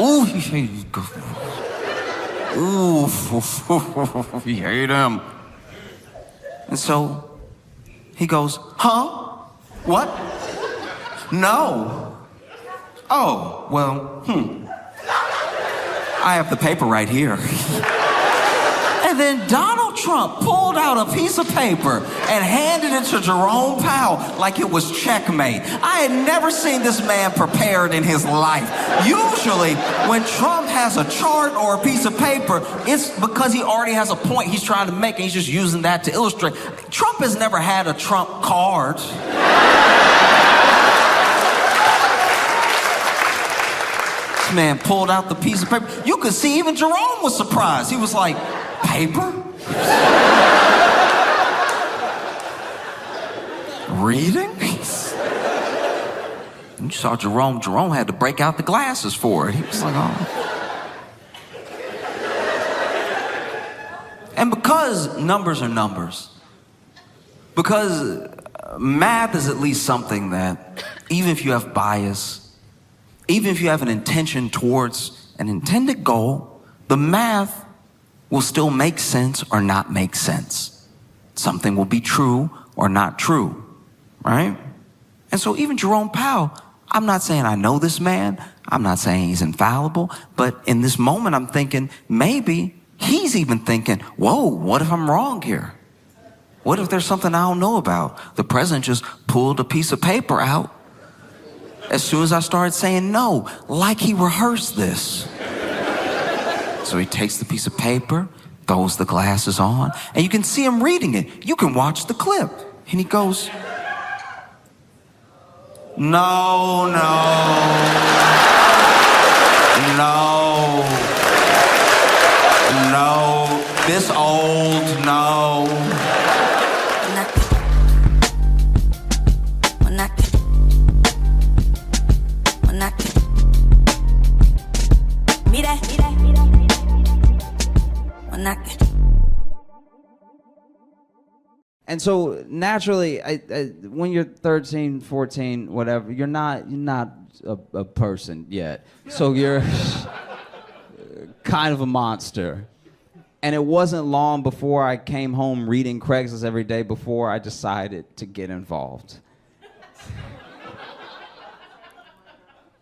S4: Ooh, he hates he hate him. And so he goes, huh? What? No. Oh, well, I have the paper right here. And then Donald Trump pulled out a piece of paper and handed it to Jerome Powell like it was checkmate. I had never seen this man prepared in his life. Usually, when Trump has a chart or a piece of paper, it's because he already has a point he's trying to make, and he's just using that to illustrate. Trump has never had a Trump card. This man pulled out the piece of paper. You could see even Jerome was surprised. He was like, paper? Reading? You saw Jerome. Jerome had to break out the glasses for it. He was like, oh. And because numbers are numbers, because math is at least something that, even if you have bias, even if you have an intention towards an intended goal, the math will still make sense or not make sense. Something will be true or not true, right? And so even Jerome Powell, I'm not saying I know this man, I'm not saying he's infallible, but in this moment I'm thinking maybe he's even thinking, whoa, what if I'm wrong here? What if there's something I don't know about? The president just pulled a piece of paper out as soon as I started saying no, like he rehearsed this. So he takes the piece of paper, throws the glasses on, and you can see him reading it. You can watch the clip. And he goes, no, this old, no.
S5: And so naturally, when you're 13, 14, whatever, you're not a person yet. So you're kind of a monster. And it wasn't long before I came home reading Craigslist every day before I decided to get involved.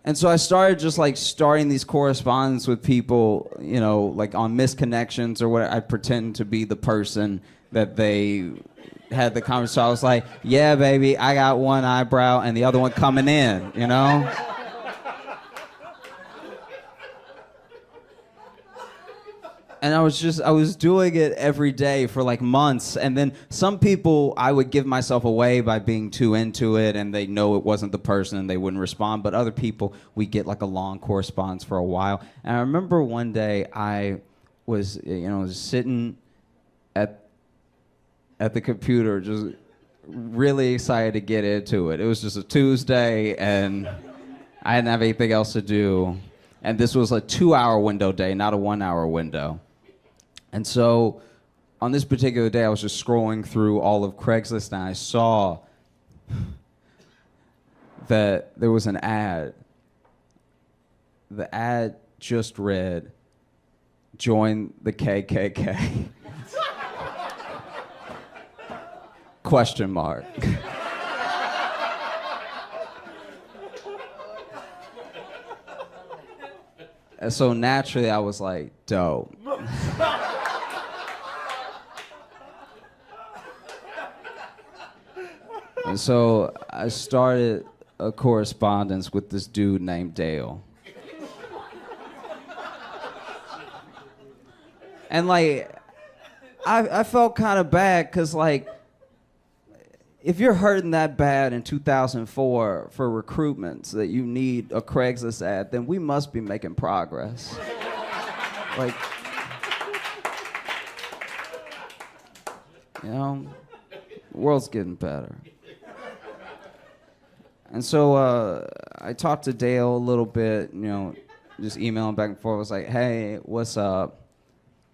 S5: And so I started just like starting these correspondence with people, you know, like on misconnections or what. I pretend to be the person that they had the conversation. So I was like, yeah, baby, I got one eyebrow and the other one coming in, you know? And I was doing it every day for like months. And then some people, I would give myself away by being too into it and they know it wasn't the person and they wouldn't respond. But other people, we get like a long correspondence for a while. And I remember one day I was, sitting at the computer, just really excited to get into it. It was just a Tuesday and I didn't have anything else to do. And this was a 2-hour window day, not a 1-hour window. And so on this particular day, I was just scrolling through all of Craigslist and I saw that there was an ad. The ad just read, "Join the KKK." Question mark. And so naturally, I was like, dope. And so I started a correspondence with this dude named Dale. And like, I felt kind of bad because like, if you're hurting that bad in 2004 for recruitments that you need a Craigslist ad, then we must be making progress. Like, you know, the world's getting better. And so I talked to Dale a little bit, you know, just emailing back and forth. I was like, hey, what's up?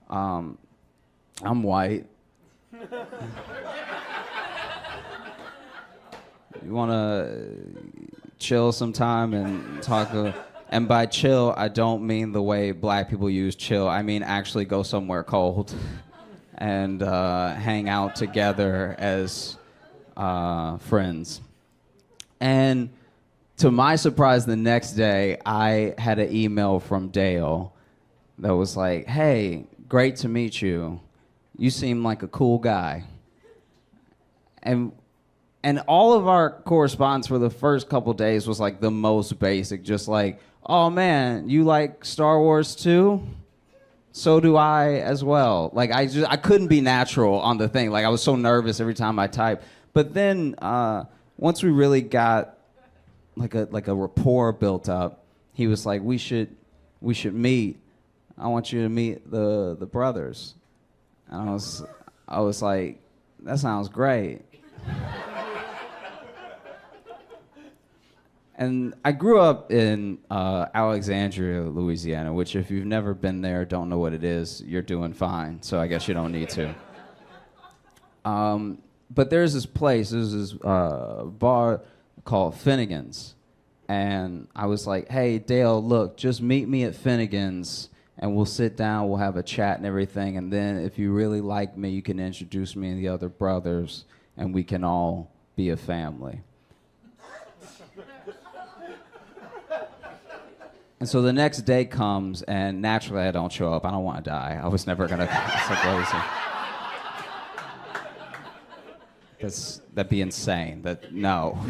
S5: I'm white. You want to chill sometime and talk? And by chill, I don't mean the way black people use chill. I mean actually go somewhere cold and hang out together as friends. And to my surprise, the next day, I had an email from Dale that was like, hey, great to meet you. You seem like a cool guy. And all of our correspondence for the first couple days was like the most basic, just like, oh man, you like Star Wars too? So do I as well. Like I couldn't be natural on the thing. Like I was so nervous every time I typed. But then once we really got like a rapport built up, he was like, we should meet. I want you to meet the brothers. And I was like, that sounds great. And I grew up in Alexandria, Louisiana, which if you've never been there, don't know what it is, you're doing fine. So I guess you don't need to. But there's this bar called Finnegan's. And I was like, hey, Dale, look, just meet me at Finnegan's and we'll sit down, we'll have a chat and everything. And then if you really like me, you can introduce me and the other brothers and we can all be a family. And so the next day comes, and naturally I don't show up. I don't want to die. I was never going to... That'd be insane. No.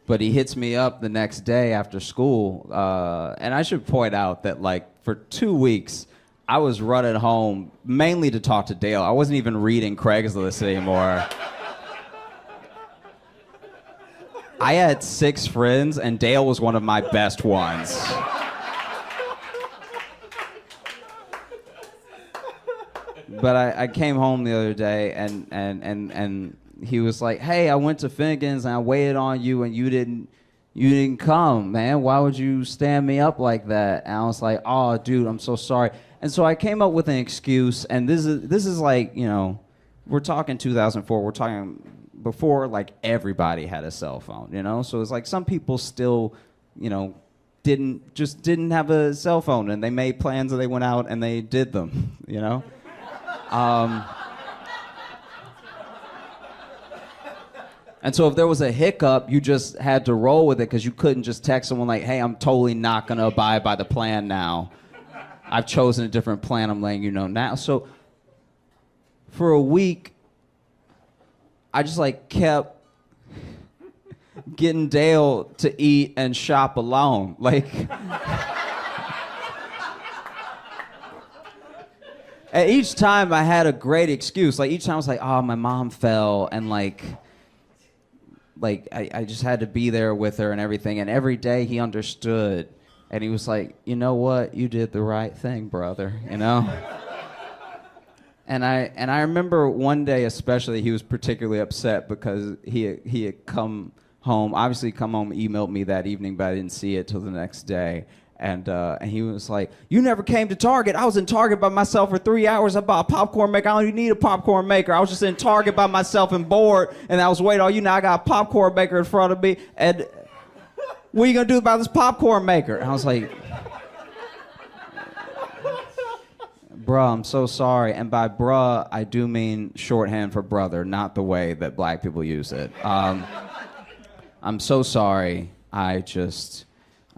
S5: But he hits me up the next day after school. And I should point out that, like, for 2 weeks, I was running home mainly to talk to Dale. I wasn't even reading Craigslist anymore. I had 6 friends, and Dale was one of my best ones. But I came home the other day, and he was like, hey, I went to Finnegan's, and I waited on you, and you didn't come, man. Why would you stand me up like that? And I was like, oh, dude, I'm so sorry. And so I came up with an excuse, and this is like, you know, we're talking 2004, we're talking... before, like, everybody had a cell phone, you know? So it's like some people still, you know, didn't have a cell phone, and they made plans and they went out and they did them, you know? And so if there was a hiccup, you just had to roll with it because you couldn't just text someone like, hey, I'm totally not going to abide by the plan now. I've chosen a different plan. I'm letting you know now. So for a week, I just like kept getting Dale to eat and shop alone. Like, and each time I had a great excuse. Like each time I was like, oh, my mom fell, and like I just had to be there with her and everything. And every day he understood, and he was like, you know what, you did the right thing, brother. You know. And I remember one day especially he was particularly upset because he had come home, emailed me that evening, but I didn't see it till the next day. And he was like, you never came to Target. I was in Target by myself for 3 hours. I bought a popcorn maker. I don't even need a popcorn maker. I was just in Target by myself and bored, and I was waiting on you. Now I got a popcorn maker in front of me, and what are you gonna do about this popcorn maker? And I was like, bruh, I'm so sorry. And by bruh, I do mean shorthand for brother, not the way that black people use it. I'm so sorry. I just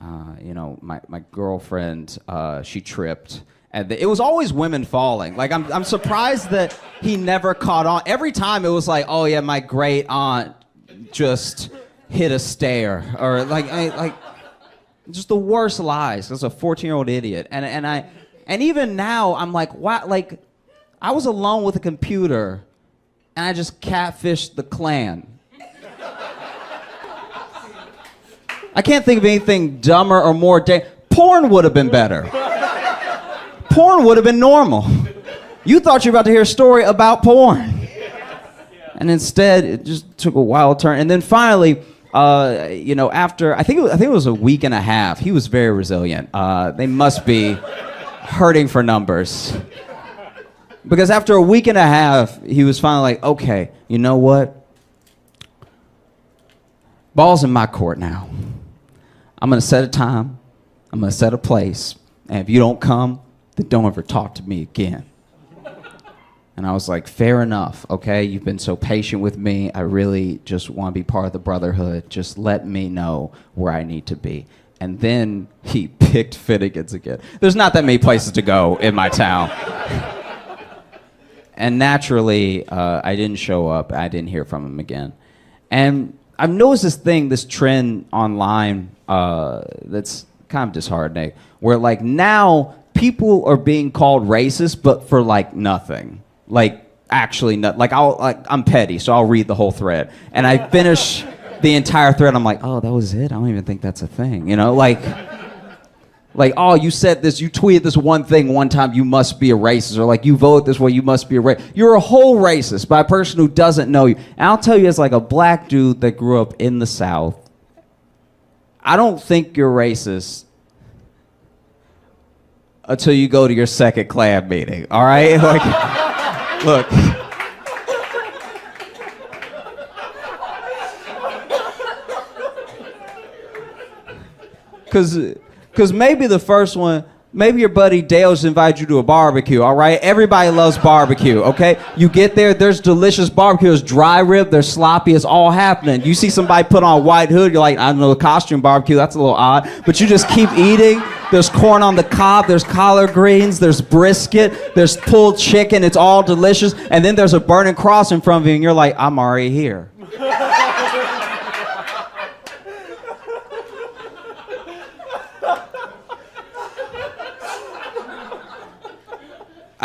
S5: my girlfriend, she tripped. And it was always women falling. Like, I'm surprised that he never caught on. Every time it was like, oh yeah, my great aunt just hit a stair. Or like just the worst lies. Because a 14-year-old idiot. And even now, I'm like, wow, like, I was alone with a computer and I just catfished the Klan. I can't think of anything dumber or more porn would have been better. Porn would have been normal. You thought you were about to hear a story about porn. And instead, it just took a wild turn. And then finally, after, I think it was a week and a half, he was very resilient. They must be hurting for numbers. Because after a week and a half, he was finally like, okay, you know what? Ball's in my court now. I'm going to set a time. I'm going to set a place. And if you don't come, then don't ever talk to me again. And I was like, fair enough, okay? You've been so patient with me. I really just want to be part of the brotherhood. Just let me know where I need to be. And then he picked Finnegan's again. There's not that many places to go in my town. And naturally, I didn't show up. I didn't hear from him again. And I've noticed this trend online that's kind of disheartening, where like now people are being called racist, but for like nothing. Like actually not. Like I'm petty, so I'll read the whole thread, and I finish the entire thread. I'm like, oh, that was it. I don't even think that's a thing. Like, oh, you said this, you tweeted this one thing one time, you must be a racist. Or like, you voted this way, you must be a racist. You're a whole racist by a person who doesn't know you. And I'll tell you, as like a black dude that grew up in the South, I don't think you're racist until you go to your second Klan meeting, all right? Like, look. Because maybe the first one, maybe your buddy Dale's invited you to a barbecue, all right? Everybody loves barbecue, okay? You get there, there's delicious barbecue. There's dry rib, there's sloppy, it's all happening. You see somebody put on a white hood, you're like, I don't know, costume barbecue, that's a little odd. But you just keep eating. There's corn on the cob, there's collard greens, there's brisket, there's pulled chicken, it's all delicious. And then there's a burning cross in front of you, and you're like, I'm already here.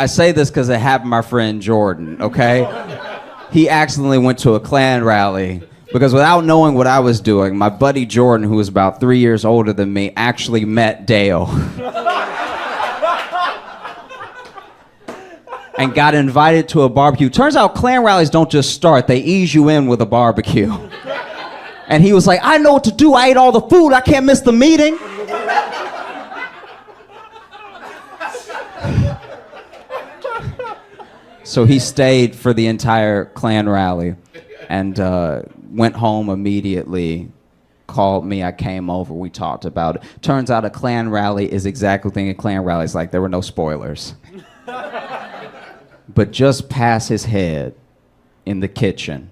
S5: I say this because it happened to my friend Jordan, okay? He accidentally went to a Klan rally because without knowing what I was doing, my buddy Jordan, who was about 3 years older than me, actually met Dale. And got invited to a barbecue. Turns out Klan rallies don't just start, they ease you in with a barbecue. And he was like, I know what to do, I ate all the food, I can't miss the meeting. So he stayed for the entire Klan rally and went home immediately, called me, I came over, we talked about it. Turns out a Klan rally is exactly the thing a Klan rally is like. There were no spoilers. But just past his head in the kitchen,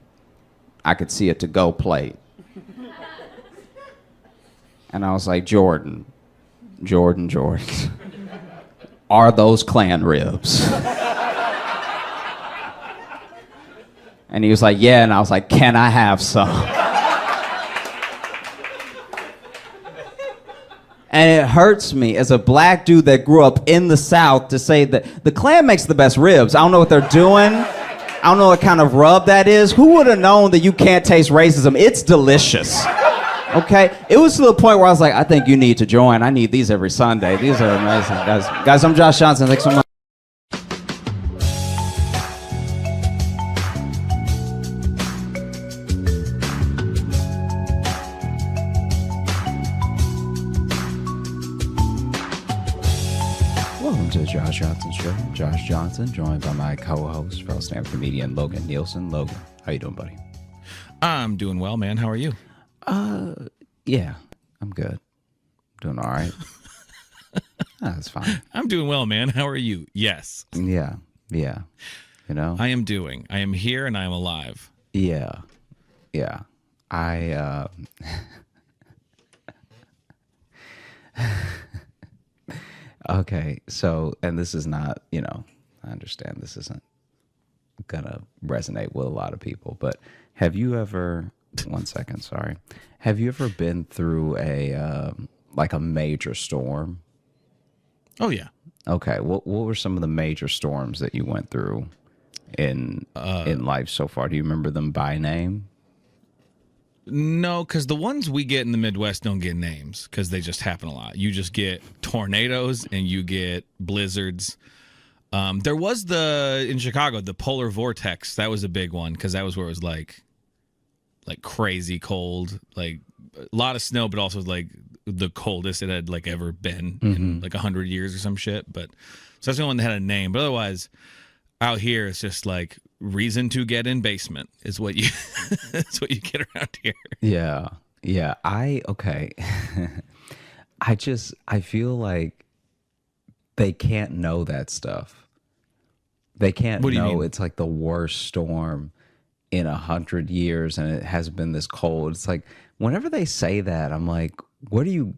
S5: I could see a to-go plate. And I was like, Jordan, are those Klan ribs? And he was like, yeah, and I was like, can I have some? And it hurts me as a black dude that grew up in the South to say that the Klan makes the best ribs. I don't know what they're doing. I don't know what kind of rub that is. Who would have known that you can't taste racism? It's delicious. Okay? It was to the point where I was like, I think you need to join. I need these every Sunday. These are amazing, guys. Guys, I'm Josh Johnson. Thanks so much. Welcome to the Josh Johnson Show. Josh Johnson, joined by my co-host, fellow stand-up comedian Logan Nielsen. Logan, how you doing, buddy?
S6: I'm doing well, man. How are you?
S5: Yeah, I'm good. Doing all right. That's fine.
S6: I'm doing well, man. How are you? Yes.
S5: Yeah. You know?
S6: I am here and I am alive.
S5: Yeah.
S4: Okay, so, and this is not, I understand this isn't gonna resonate with a lot of people, but have you ever, one second, sorry. Have you ever been through like a major storm?
S6: Oh yeah.
S4: Okay, what were some of the major storms that you went through in life so far? Do you remember them by name?
S6: No, because the ones we get in the Midwest don't get names because they just happen a lot. You just get tornadoes and you get blizzards. There was in Chicago, the polar vortex. That was a big one because that was where it was like crazy cold, like a lot of snow, but also like the coldest it had like ever been in like 100 years or some shit. But so that's the only one that had a name. But otherwise, out here it's just like reason to get in basement is what you that's what you get around here.
S4: Yeah. Okay. I feel like they can't know that stuff. They can't
S6: What do you
S4: know
S6: mean?
S4: it's like the worst storm in 100 years and it hasn't been this cold. It's like whenever they say that, I'm like, what are you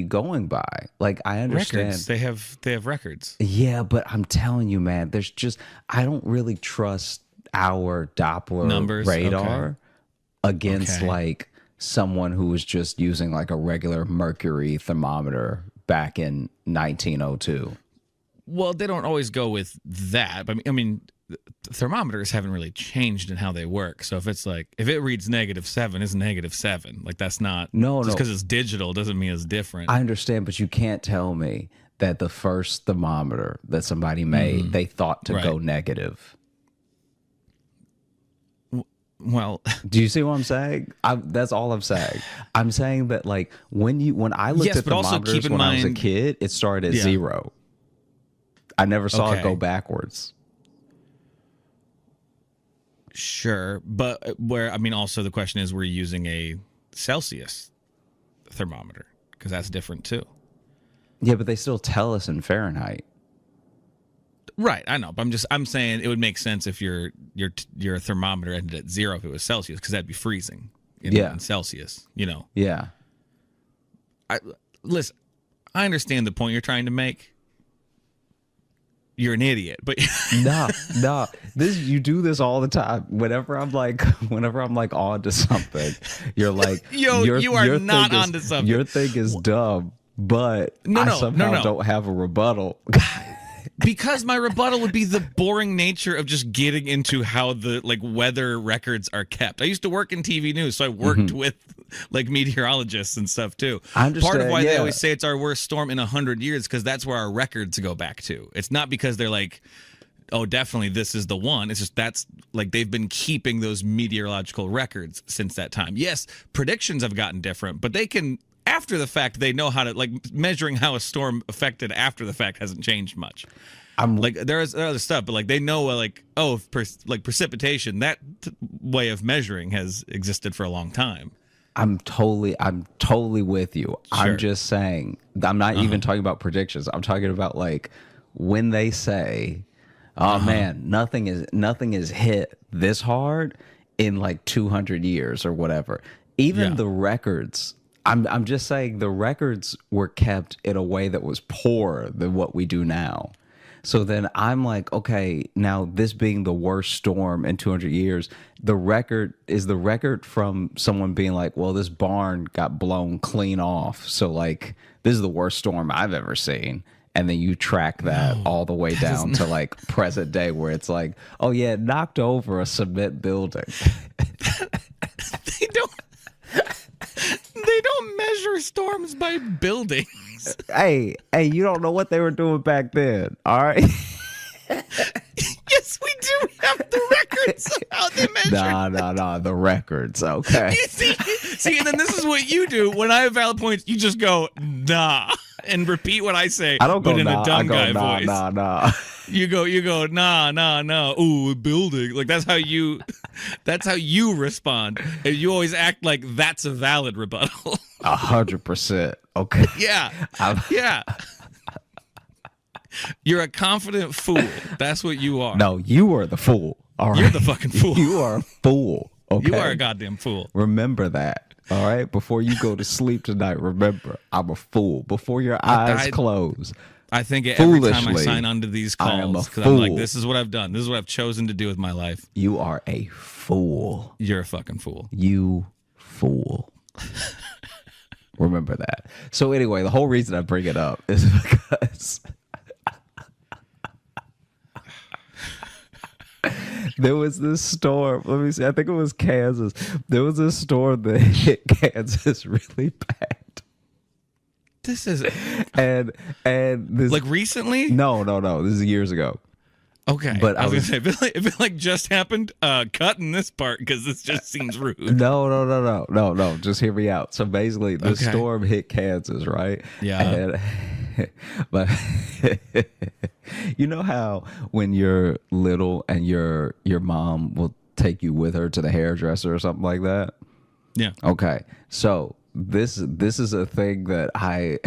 S4: going by? Like, I understand.
S6: Records. They have records.
S4: Yeah, but I'm telling you, man, I don't really trust our Doppler
S6: Numbers?
S4: radar
S6: Okay.
S4: against
S6: Okay.
S4: like someone who was just using like a regular mercury thermometer back in 1902.
S6: Well, they don't always go with that. But I mean, thermometers haven't really changed in how they work. So if it reads -7, it's -7. Like that's not
S4: No,
S6: just
S4: no.
S6: because it's digital doesn't mean it's different.
S4: I understand, but you can't tell me that the first thermometer that somebody made, they thought to
S6: Right.
S4: go negative.
S6: Well,
S4: Do you see what I'm saying? That's all I'm saying. I'm saying that like when I looked
S6: Yes,
S4: at
S6: but also
S4: thermometers
S6: keep in
S4: when I was a
S6: mind-
S4: kid, it started at
S6: Yeah.
S4: 0. I never saw it
S6: Okay.
S4: go backwards.
S6: sure, but also the question is, we're using a Celsius thermometer because that's different too.
S4: Yeah, but they still tell us in Fahrenheit.
S6: Right, I know, but I'm saying it would make sense if your thermometer ended at 0 if it was Celsius because that'd be freezing in Celsius.
S4: Yeah.
S6: Listen, I understand the point you're trying to make. You're an idiot, but
S4: No. You do this all the time. Whenever I'm like on to something, you're like,
S6: Yo, you are not onto something.
S4: Your thing is dumb, but I somehow don't have a rebuttal.
S6: because my rebuttal would be the boring nature of just getting into how the weather records are kept. I used to work in TV news, so I worked with meteorologists and stuff too.
S4: I understand,
S6: Part of why they
S4: yeah.
S6: always say it's our worst storm in 100 years because that's where our records go back to. It's not because they're like, oh, definitely this is the one. It's just that's they've been keeping those meteorological records since that time. Yes, predictions have gotten different, but they can. After the fact, they know how to measuring how a storm affected after the fact hasn't changed much. There's other stuff, but they know precipitation, that way of measuring has existed for a long time.
S4: I'm totally with you.
S6: Sure.
S4: I'm just saying, I'm not even talking about predictions. I'm talking about when they say, oh man, nothing is hit this hard in 200 years or whatever. Even the records, I'm just saying the records were kept in a way that was poorer than what we do now. So then I'm like, okay, now this being the worst storm in 200 years, the record from someone being like, well, this barn got blown clean off. So this is the worst storm I've ever seen. And then you track that all the way down to present day where it's like, oh yeah, it knocked over a cement building.
S6: They don't measure storms by buildings.
S4: Hey, you don't know what they were doing back then, all right?
S6: Yes, we do have the records of how they measure.
S4: Nah, the records, okay.
S6: You see, and then this is what you do. When I have valid points, you just go, nah, and repeat what I say,
S4: I don't go
S6: but in
S4: nah,
S6: a dumb
S4: I go
S6: guy
S4: nah,
S6: voice.
S4: nah.
S6: You go, nah. Ooh, building. That's how you respond. And you always act like that's a valid rebuttal.
S4: 100%, okay.
S6: Yeah. Yeah. You're a confident fool. That's what you are.
S4: No, you are the fool, all right?
S6: You're the fucking fool.
S4: You are a fool, Okay?
S6: You are a goddamn fool.
S4: Remember that. All right? Before you go to sleep tonight, remember, I'm a fool. Before your eyes close.
S6: I think every time I
S4: Foolishly,
S6: sign on to these
S4: I am a
S6: calls, because I'm like,
S4: fool.
S6: this is what I've done. This is what I've chosen to do with my life.
S4: You are a fool.
S6: You're a fucking fool.
S4: You fool. Remember that. So anyway, the whole reason I bring it up is because there was this storm. Let me see. I think it was Kansas. There was this storm that hit Kansas really bad.
S6: This is
S4: And this
S6: like recently?
S4: No. This is years ago.
S6: Okay.
S4: But
S6: I was gonna say, if it like just happened, cut in this part because this just seems rude.
S4: No. Just hear me out. So basically, the
S6: Okay.
S4: storm hit Kansas, right?
S6: Yeah.
S4: And, but you know how when you're little and your mom will take you with her to the hairdresser or something like that?
S6: Yeah.
S4: Okay. So this is a thing that I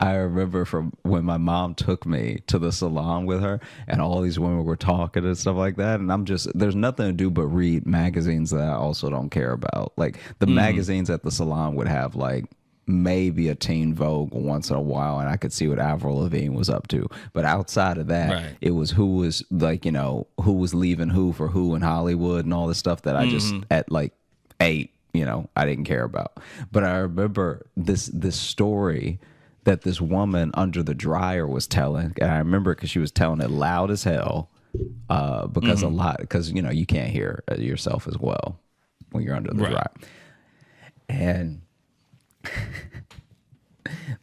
S4: remember from when my mom took me to the salon with her and all these women were talking and stuff like that. And there's nothing to do but read magazines that I also don't care about. Like the magazines at the salon would have like maybe a Teen Vogue once in a while, and I could see what Avril Lavigne was up to. But outside of that,
S6: Right.
S4: it was who was like, who was leaving who for who in Hollywood and all this stuff that I just at like 8, I didn't care about. But I remember this story that this woman under the dryer was telling, and I remember because she was telling it loud as hell, because you can't hear yourself as well when you're under the
S6: Right.
S4: dryer. And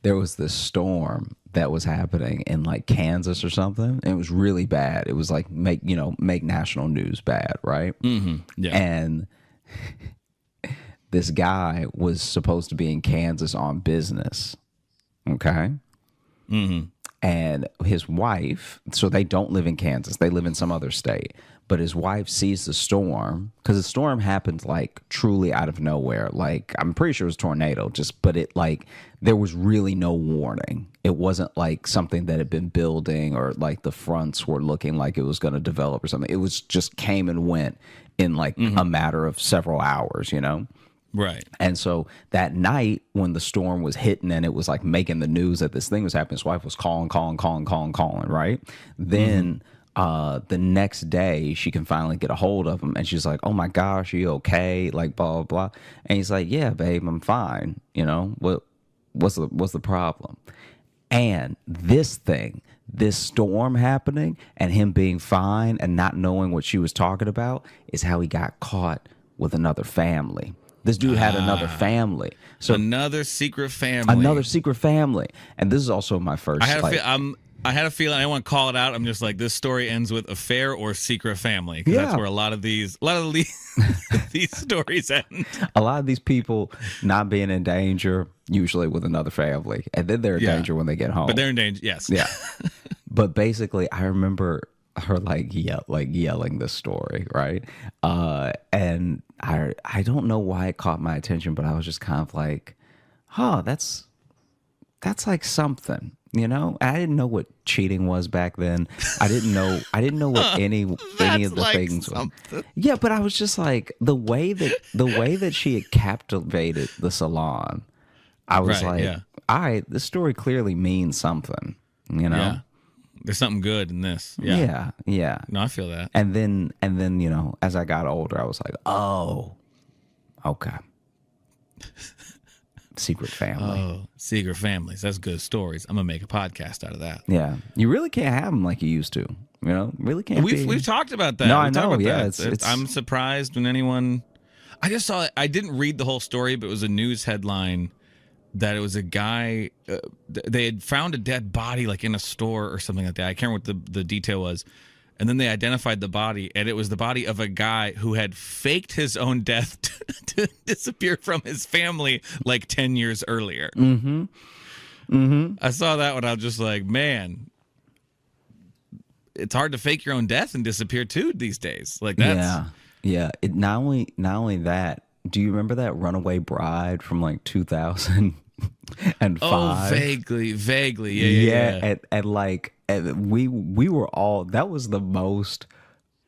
S4: there was this storm that was happening in like Kansas or something. And it was really bad. It was like make national news bad, right?
S6: Mm-hmm. Yeah.
S4: And this guy was supposed to be in Kansas on business. Okay.
S6: Mm-hmm.
S4: And his wife, so they don't live in Kansas, they live in some other state. But his wife sees the storm, because the storm happened like truly out of nowhere. Like I'm pretty sure it was a tornado, but it like there was really no warning. It wasn't like something that had been building or like the fronts were looking like it was going to develop or something. It was just came and went in like a matter of several hours,
S6: Right.
S4: And so that night when the storm was hitting and it was like making the news that this thing was happening, his wife was calling, right? Then the next day she can finally get a hold of him and she's like, oh my gosh, are you okay? Like blah, blah, blah. And he's like, yeah, babe, I'm fine. What's the problem? And this storm happening and him being fine and not knowing what she was talking about is how he got caught with another family. This dude had another family. So
S6: another secret family.
S4: And this is also my first.
S6: I had a feeling I didn't want to call it out. I'm just like, this story ends with affair or secret family. Because that's where a lot of these these stories end.
S4: A lot of these people not being in danger, usually with another family. And then they're in danger when they get home.
S6: But they're in danger, yes.
S4: Yeah. But basically, I remember her yelling this story, right? And I don't know why it caught my attention, but I was just kind of like, that's like something, I didn't know what cheating was back then. I didn't know what any of the
S6: like
S4: things were.
S6: something.
S4: Yeah, but I was just like the way that she had captivated the salon. I was
S6: Right,
S4: like,
S6: yeah.
S4: all right, this story clearly means something,
S6: Yeah. There's something good in this. Yeah.
S4: Yeah.
S6: No, I feel that.
S4: And then, as I got older, I was like, oh, okay. Secret family.
S6: Oh, secret families. That's good stories. I'm going to make a podcast out of that.
S4: Yeah. You really can't have them like you used to. Really can't.
S6: We've talked about that.
S4: No,
S6: We've
S4: I
S6: talked
S4: know.
S6: about
S4: Yeah.
S6: that. I'm surprised when anyone. I just saw it. I didn't read the whole story, but it was a news headline that it was a guy. They had found a dead body like in a store or something like that. I can't remember what the detail was. And then they identified the body, and it was the body of a guy who had faked his own death to disappear from his family like 10 years earlier. Mm-hmm. Mm-hmm. I saw that when I was just like, man, it's hard to fake your own death and disappear too these days. Like that's
S4: yeah. It not only that. Do you remember that Runaway Bride from like 2005?
S6: Oh, vaguely. Yeah.
S4: And we were all, that was the most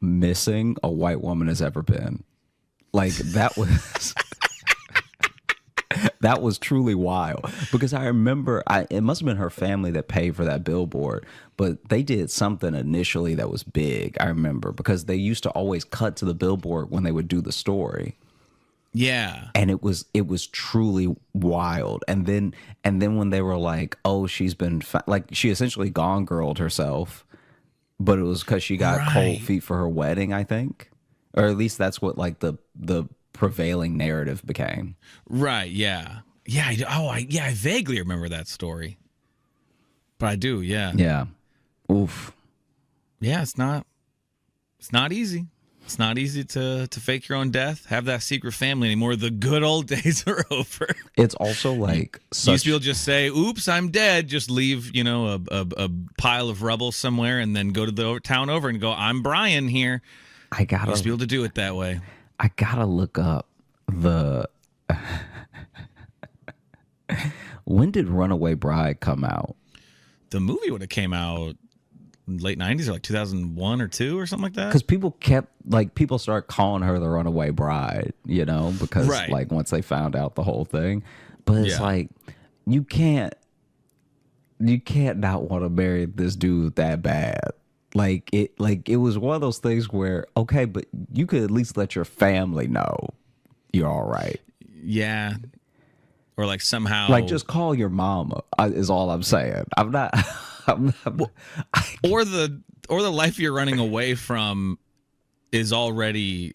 S4: missing a white woman has ever been. Like that was that was truly wild, because I remember it must have been her family that paid for that billboard, but they did something initially that was big. I remember because they used to always cut to the billboard when they would do the story.
S6: Yeah.
S4: And it was truly wild. And then when they were like, oh, she's been like, she essentially gone girled herself, but it was because she got cold feet for her wedding, I think, or at least that's what like the prevailing narrative became.
S6: Right. Yeah. Yeah. I vaguely remember that story, but I do. Yeah.
S4: Yeah. Oof.
S6: Yeah. It's not easy. It's not easy to fake your own death, have that secret family anymore. The good old days are over.
S4: It's also like
S6: you used to be able to just say, oops, I'm dead. Just leave, a pile of rubble somewhere and then go to the town over and go, I'm Brian here.
S4: I gotta
S6: used to be able to do it that way.
S4: I gotta look up when did Runaway Bride come out?
S6: The movie would have came out late 90s or like 2001 or 2 or something like that.
S4: Because people start calling her the Runaway Bride, because like once they found out the whole thing. But it's like you can't not want to marry this dude that bad. It was one of those things where, okay, but you could at least let your family know you're all right.
S6: Yeah. Or like somehow,
S4: like just call your mama is all I'm saying. I'm not.
S6: Or the life you're running away from is already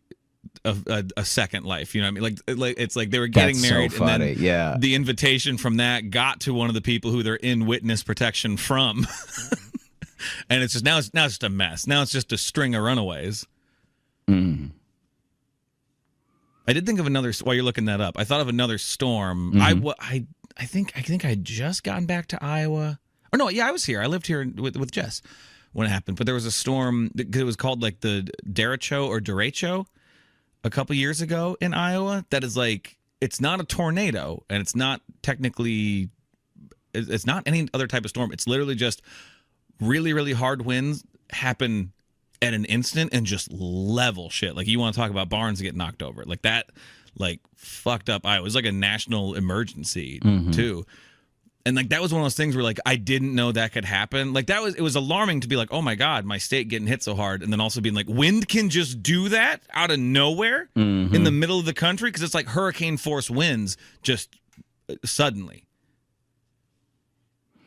S6: a second life. You know what I mean? Like it's like they were getting married,
S4: so funny.
S6: and then the invitation from that got to one of the people who they're in witness protection from, and it's just now it's just a mess. Now it's just a string of runaways.
S4: Mm.
S6: I did think of another while you're looking that up. I thought of another storm.
S4: Mm-hmm.
S6: I think I had just gotten back to Iowa. Or no, yeah, I was here. I lived here with Jess when it happened. But there was a storm. It was called like the derecho or derecho a couple years ago in Iowa. That is like, it's not a tornado, and it's not technically, it's not any other type of storm. It's literally just really, really hard winds happen at an instant and just level shit. Like you want to talk about barns get knocked over. Like that, like fucked up Iowa. It was like a national emergency too. And like that was one of those things where like I didn't know that could happen. Like it was alarming to be like, oh my God, my state getting hit so hard, and then also being like, wind can just do that out of nowhere in the middle of the country, because it's like hurricane force winds just suddenly.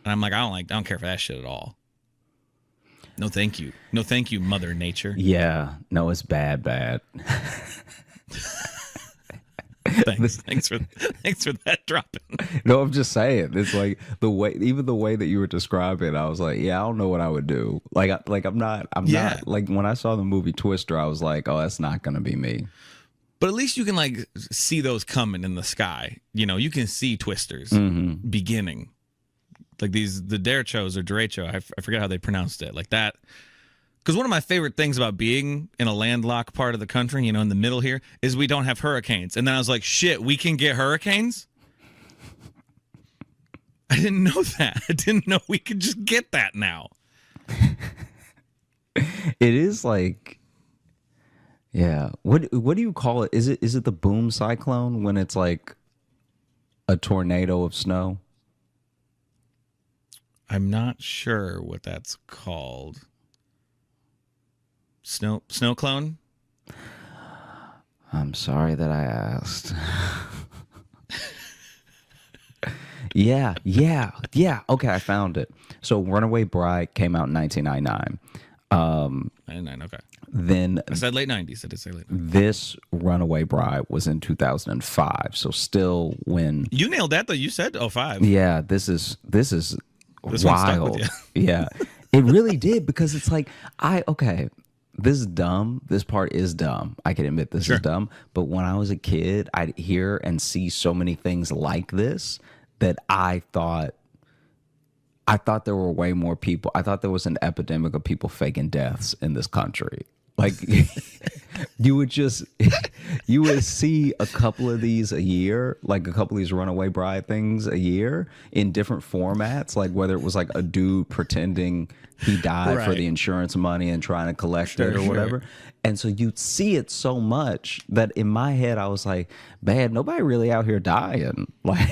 S6: And I'm like, I don't care for that shit at all. No, thank you. No, thank you, Mother Nature.
S4: Yeah, no, it's bad.
S6: Thanks for that dropping.
S4: No, I'm just saying. It's like the way that you were describing, I was like, yeah, I don't know what I would do. I'm not like when I saw the movie Twister, I was like, oh, that's not gonna be me.
S6: But at least you can like see those coming in the sky. You can see twisters beginning. Like the derechos or derecho, I forget how they pronounced it. Like that. Because one of my favorite things about being in a landlocked part of the country, in the middle here, is we don't have hurricanes. And then I was like, shit, we can get hurricanes? I didn't know that. I didn't know we could just get that now.
S4: It is like, yeah. What do you call it? Is it the boom cyclone when it's like a tornado of snow?
S6: I'm not sure what that's called. Snow clone?
S4: I'm sorry that I asked. Yeah. Okay, I found it. So Runaway Bride came out in 1999.
S6: 99, okay.
S4: Then
S6: I said late 90s. I did say late 90s.
S4: This Runaway Bride was in 2005. So still when...
S6: You nailed that, though. You said 05.
S4: Yeah, this is
S6: This one stuck
S4: wild.
S6: with you.
S4: Yeah, it really did, because it's like, this is dumb. This part is dumb. I can admit this is dumb. But when I was a kid, I'd hear and see so many things like this that I thought there were way more people. I thought there was an epidemic of people faking deaths in this country. Like,
S7: you would just you would see a couple of these a year, like a couple of these runaway bride things a year in different formats, like whether it was like a dude pretending he died for
S6: Right.
S7: the insurance money and trying to collect
S6: Sure,
S7: it or
S6: sure.
S7: whatever. And so you'd see it so much that in my head I was like, man, nobody really out here dying. Like,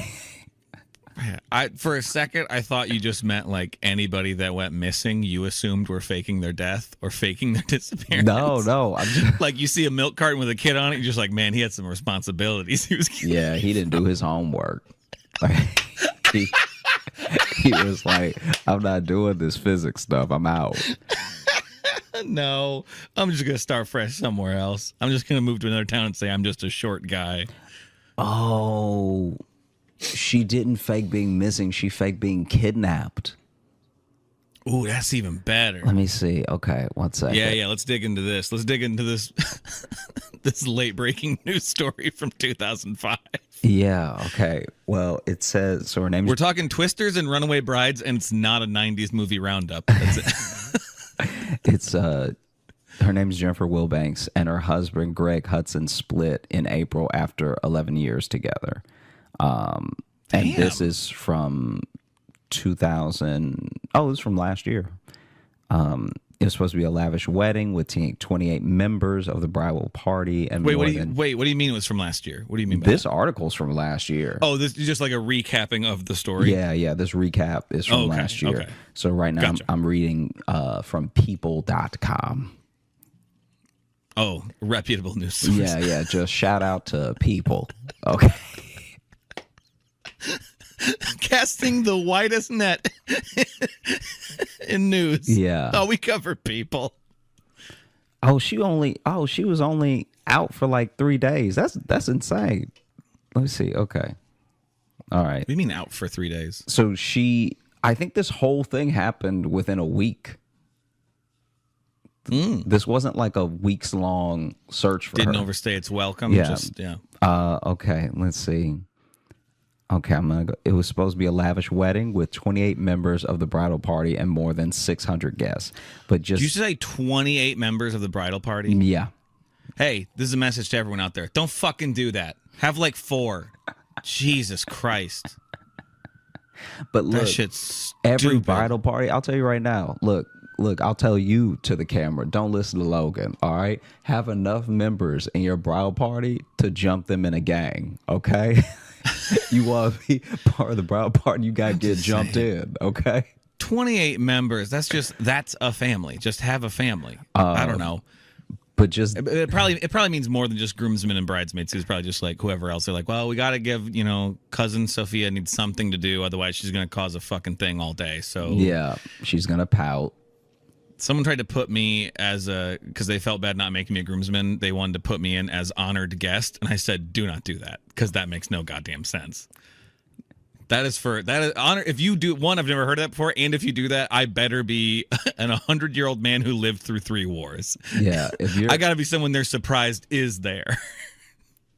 S6: For a second, I thought you just meant like anybody that went missing, you assumed were faking their death or faking their disappearance.
S7: no, I'm just,
S6: Like you see a milk carton with a kid on it, you're just like, man, he had some responsibilities. He was
S7: yeah, he didn't do his homework. Like, he was like, I'm not doing this physics stuff. I'm out.
S6: No, I'm just gonna start fresh somewhere else. I'm just gonna move to another town and say I'm just a short guy.
S7: Oh, she didn't fake being missing. She faked being kidnapped.
S6: Ooh, that's even better.
S7: Let me see. Okay, one second.
S6: Yeah. Let's dig into this. Let's dig into this. This late breaking news story from 2005.
S7: Yeah, okay. Well, it says, so her name
S6: We're
S7: is,
S6: talking Twisters and Runaway Brides, and it's not a 90s movie roundup. That's it.
S7: it's, her name's Jennifer Wilbanks, and her husband, Greg Hudson, split in April after 11 years together. And this is from 2000. Oh, it's from last year. It was supposed to be a lavish wedding with 28 members of the bridal party. And
S6: Wait, what do you mean it was from last year? What do you mean by
S7: this
S6: that?
S7: article's from last year.
S6: Oh, this is just like a recapping of the story?
S7: Yeah. This recap is from
S6: Okay,
S7: last year.
S6: okay.
S7: So right now
S6: Gotcha.
S7: I'm reading from people.com.
S6: Oh, reputable news source.
S7: Yeah. Just shout out to People. Okay.
S6: Casting the widest net in news.
S7: Yeah.
S6: Oh, we cover people.
S7: She was only out for like 3 days. That's insane. Let me see. Okay. All right.
S6: What do you mean out for 3 days?
S7: So I think this whole thing happened within a week. This wasn't like a weeks long search for
S6: Didn't
S7: her.
S6: overstay its welcome.
S7: Yeah.
S6: Yeah.
S7: Okay, let's see. Okay, I'm gonna go. It was supposed to be a lavish wedding with 28 members of the bridal party and more than 600 guests. But just
S6: Did you say 28 members of the bridal party?
S7: yeah,
S6: Hey, this is a message to everyone out there. Don't fucking do that. Have like 4. Jesus Christ.
S7: but look,
S6: That shit's
S7: every
S6: stupid.
S7: bridal party. I'll tell you right now. Look. I'll tell you to the camera. Don't listen to Logan. All right, have enough members in your bridal party to jump them in a gang. Okay, you want to be part of the bridal party? You gotta get jumped in. Okay.
S6: 28 members. That's a family. Just have a family. I don't know.
S7: But just
S6: It probably means more than just groomsmen and bridesmaids. It's probably just like whoever else. They're like, well, we got to give, cousin Sophia needs something to do. Otherwise, she's going to cause a fucking thing all day. So
S7: yeah, she's gonna pout.
S6: someone tried to put me because they felt bad not making me a groomsman. They wanted to put me in as honored guest. And I said, do not do that because that makes no goddamn sense. That is honor. If you do one, I've never heard of that before. And if you do that, I better be an 100-year-old man who lived through 3 wars.
S7: Yeah, if you're
S6: I got to be someone they're surprised is there.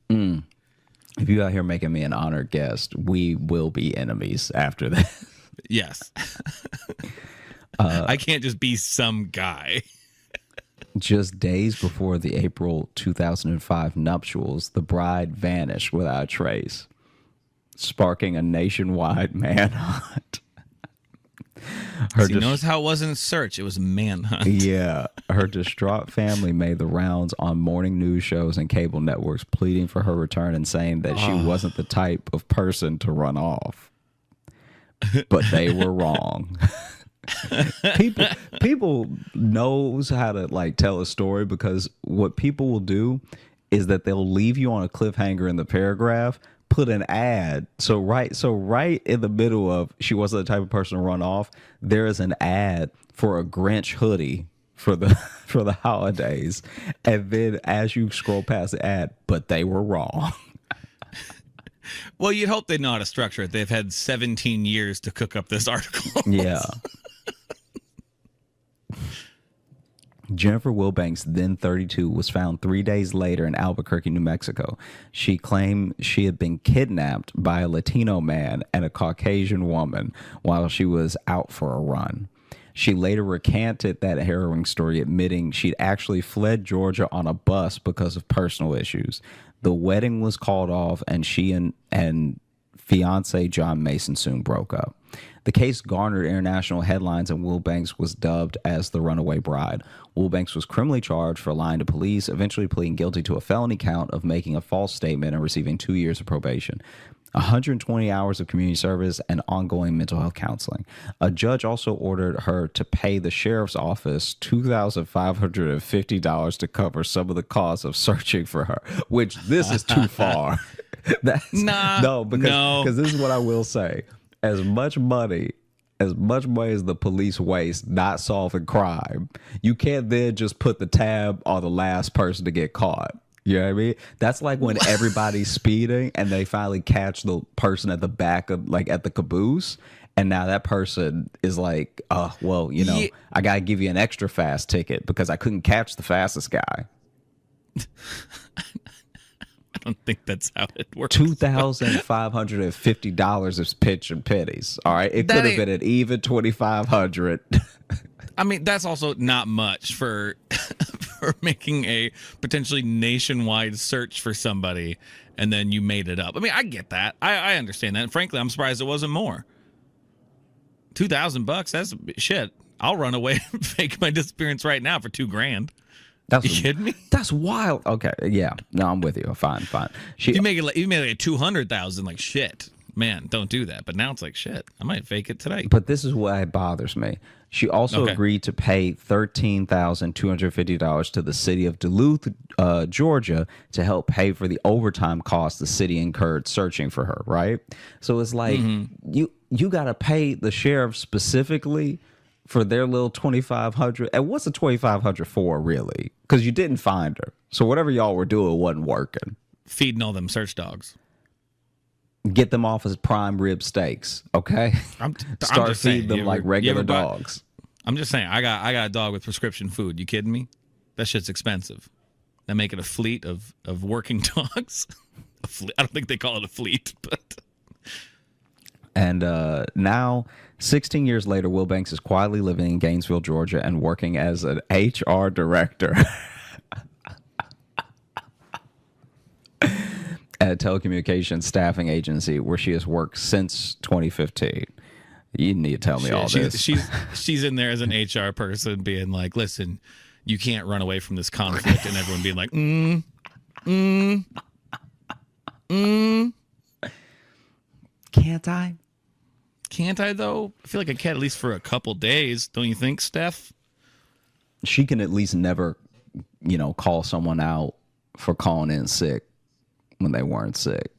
S7: if you out here making me an honored guest, we will be enemies after that.
S6: Yes. I can't just be some guy.
S7: Just days before the April 2005 nuptials, the bride vanished without a trace, sparking a nationwide manhunt.
S6: See, notice how it wasn't a search; it was a manhunt.
S7: Yeah, her distraught family made the rounds on morning news shows and cable networks, pleading for her return and saying that she wasn't the type of person to run off. But they were wrong. People knows how to like tell a story, because what people will do is that they'll leave you on a cliffhanger in the paragraph, put an ad. So right in the middle of she wasn't the type of person to run off, there is an ad for a Grinch hoodie for the holidays. And then as you scroll past the ad, but they were wrong.
S6: Well, you'd hope they know how to structure it. They've had 17 years to cook up this article.
S7: Yeah. Jennifer Wilbanks, then 32, was found 3 days later in Albuquerque, New Mexico. She claimed she had been kidnapped by a Latino man and a Caucasian woman while she was out for a run. She later recanted that harrowing story, admitting she'd actually fled Georgia on a bus because of personal issues. The wedding was called off, and she and fiance John Mason soon broke up. The case garnered international headlines, and Wilbanks was dubbed as the Runaway Bride. Wilbanks was criminally charged for lying to police, eventually pleading guilty to a felony count of making a false statement and receiving 2 years of probation, 120 hours of community service, and ongoing mental health counseling. A judge also ordered her to pay the sheriff's office $2,550 to cover some of the costs of searching for her, which this is too far. Because this is what I will say. As much money as the police waste not solving crime, you can't then just put the tab on the last person to get caught. You know what I mean? That's like when everybody's speeding and they finally catch the person at the back of, like, at the caboose. And now that person is like, I got to give you an extra fast ticket because I couldn't catch the fastest guy.
S6: I don't think that's how it works.
S7: $2,550 is pitch and pennies. All right, it could have been an even $2,500.
S6: I mean, that's also not much for for making a potentially nationwide search for somebody, and then you made it up. I mean, I get that. I understand that. And frankly, I'm surprised it wasn't more. $2,000. That's shit. I'll run away and fake my disappearance right now for $2,000. You kidding me?
S7: That's wild. Okay, yeah. No, I'm with you. Fine.
S6: You make it like $200,000. Like shit, man. Don't do that. But now it's like shit. I might fake it today.
S7: But this is why it bothers me. She also agreed to pay $13,250 to the city of Duluth, Georgia, to help pay for the overtime costs the city incurred searching for her. Right. So it's like you got to pay the sheriff specifically for their little $2,500. And what's the $2,500 for, really? Because you didn't find her. So whatever y'all were doing wasn't working.
S6: Feeding all them search dogs.
S7: Get them off as prime rib steaks, okay? Start feeding them like regular dogs.
S6: I'm just saying, I got a dog with prescription food. You kidding me? That shit's expensive. They make it a fleet of working dogs. I don't think they call it a fleet, but...
S7: And now, 16 years later, Wilbanks is quietly living in Gainesville, Georgia, and working as an HR director at a telecommunications staffing agency where she has worked since 2015. You need to tell me all this.
S6: She's in there as an HR person being like, listen, you can't run away from this conflict, and everyone being like,
S7: Can't I?
S6: Can't I, though? I feel like I can at least for a couple days. Don't you think, Steph?
S7: She can at least never, call someone out for calling in sick when they weren't sick.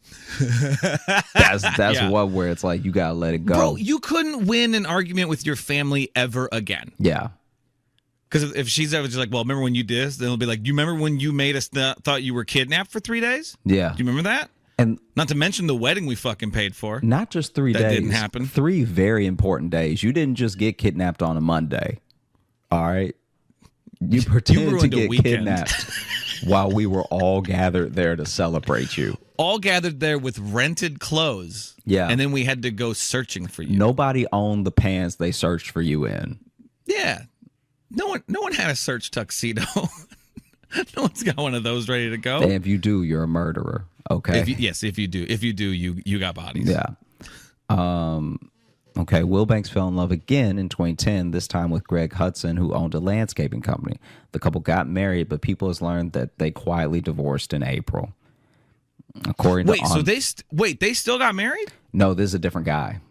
S7: That's one where it's like, you got to let it go.
S6: Bro, you couldn't win an argument with your family ever again.
S7: Yeah.
S6: Because if she's ever just like, well, remember when you did this? Then it'll be like, you remember when you made us thought you were kidnapped for 3 days?
S7: Yeah.
S6: Do you remember that?
S7: And
S6: not to mention the wedding we fucking paid for.
S7: Not just 3 days.
S6: That didn't happen.
S7: 3 very important days. You didn't just get kidnapped on a Monday. All right. You pretended to get kidnapped while we were all gathered there to celebrate you.
S6: All gathered there with rented clothes.
S7: Yeah.
S6: And then we had to go searching for you.
S7: Nobody owned the pants they searched for you in.
S6: Yeah. No one had a search tuxedo. No one's got one of those ready to go.
S7: And if you do, you're a murderer. Okay.
S6: If you do, you got bodies.
S7: Yeah. Okay. Wilbanks fell in love again in 2010, this time with Greg Hudson, who owned a landscaping company. The couple got married, but people has learned that they quietly divorced in April. According to
S6: they still got married?
S7: No, this is a different guy.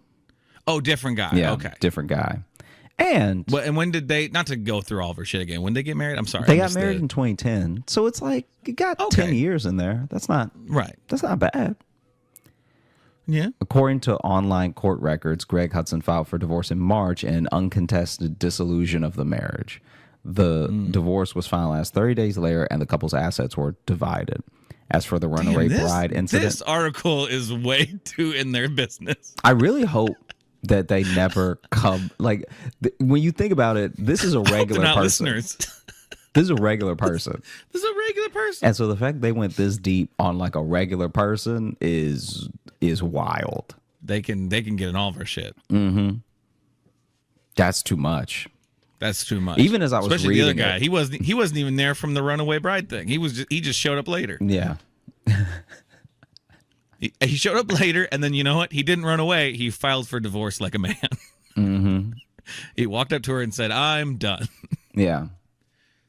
S6: Oh, different guy.
S7: Yeah,
S6: okay.
S7: Different guy. And
S6: when did they, not to go through all of her shit again, when did they get married? I'm sorry.
S7: They got married in 2010. So it's like, you got 10 years in there. That's not
S6: right.
S7: That's not bad.
S6: Yeah.
S7: According to online court records, Greg Hudson filed for divorce in March and uncontested dissolution of the marriage. The divorce was finalized 30 days later, and the couple's assets were divided. As for the runaway bride incident,
S6: this article is way too in their business.
S7: I really hope that they never come. Like, when you think about it, this is a regular person.
S6: Listeners.
S7: This is a regular person.
S6: This is a regular person.
S7: And so the fact they went this deep on like a regular person is wild.
S6: They can get in all of our shit.
S7: Mm-hmm. That's too much.
S6: That's too much.
S7: Even as I was
S6: especially the other
S7: reading
S6: guy,
S7: it.
S6: he wasn't even there from the Runaway Bride thing. He just showed up later.
S7: Yeah.
S6: He showed up later, and then you know what? He didn't run away. He filed for divorce like a man.
S7: Mm-hmm.
S6: He walked up to her and said, "I'm done."
S7: Yeah.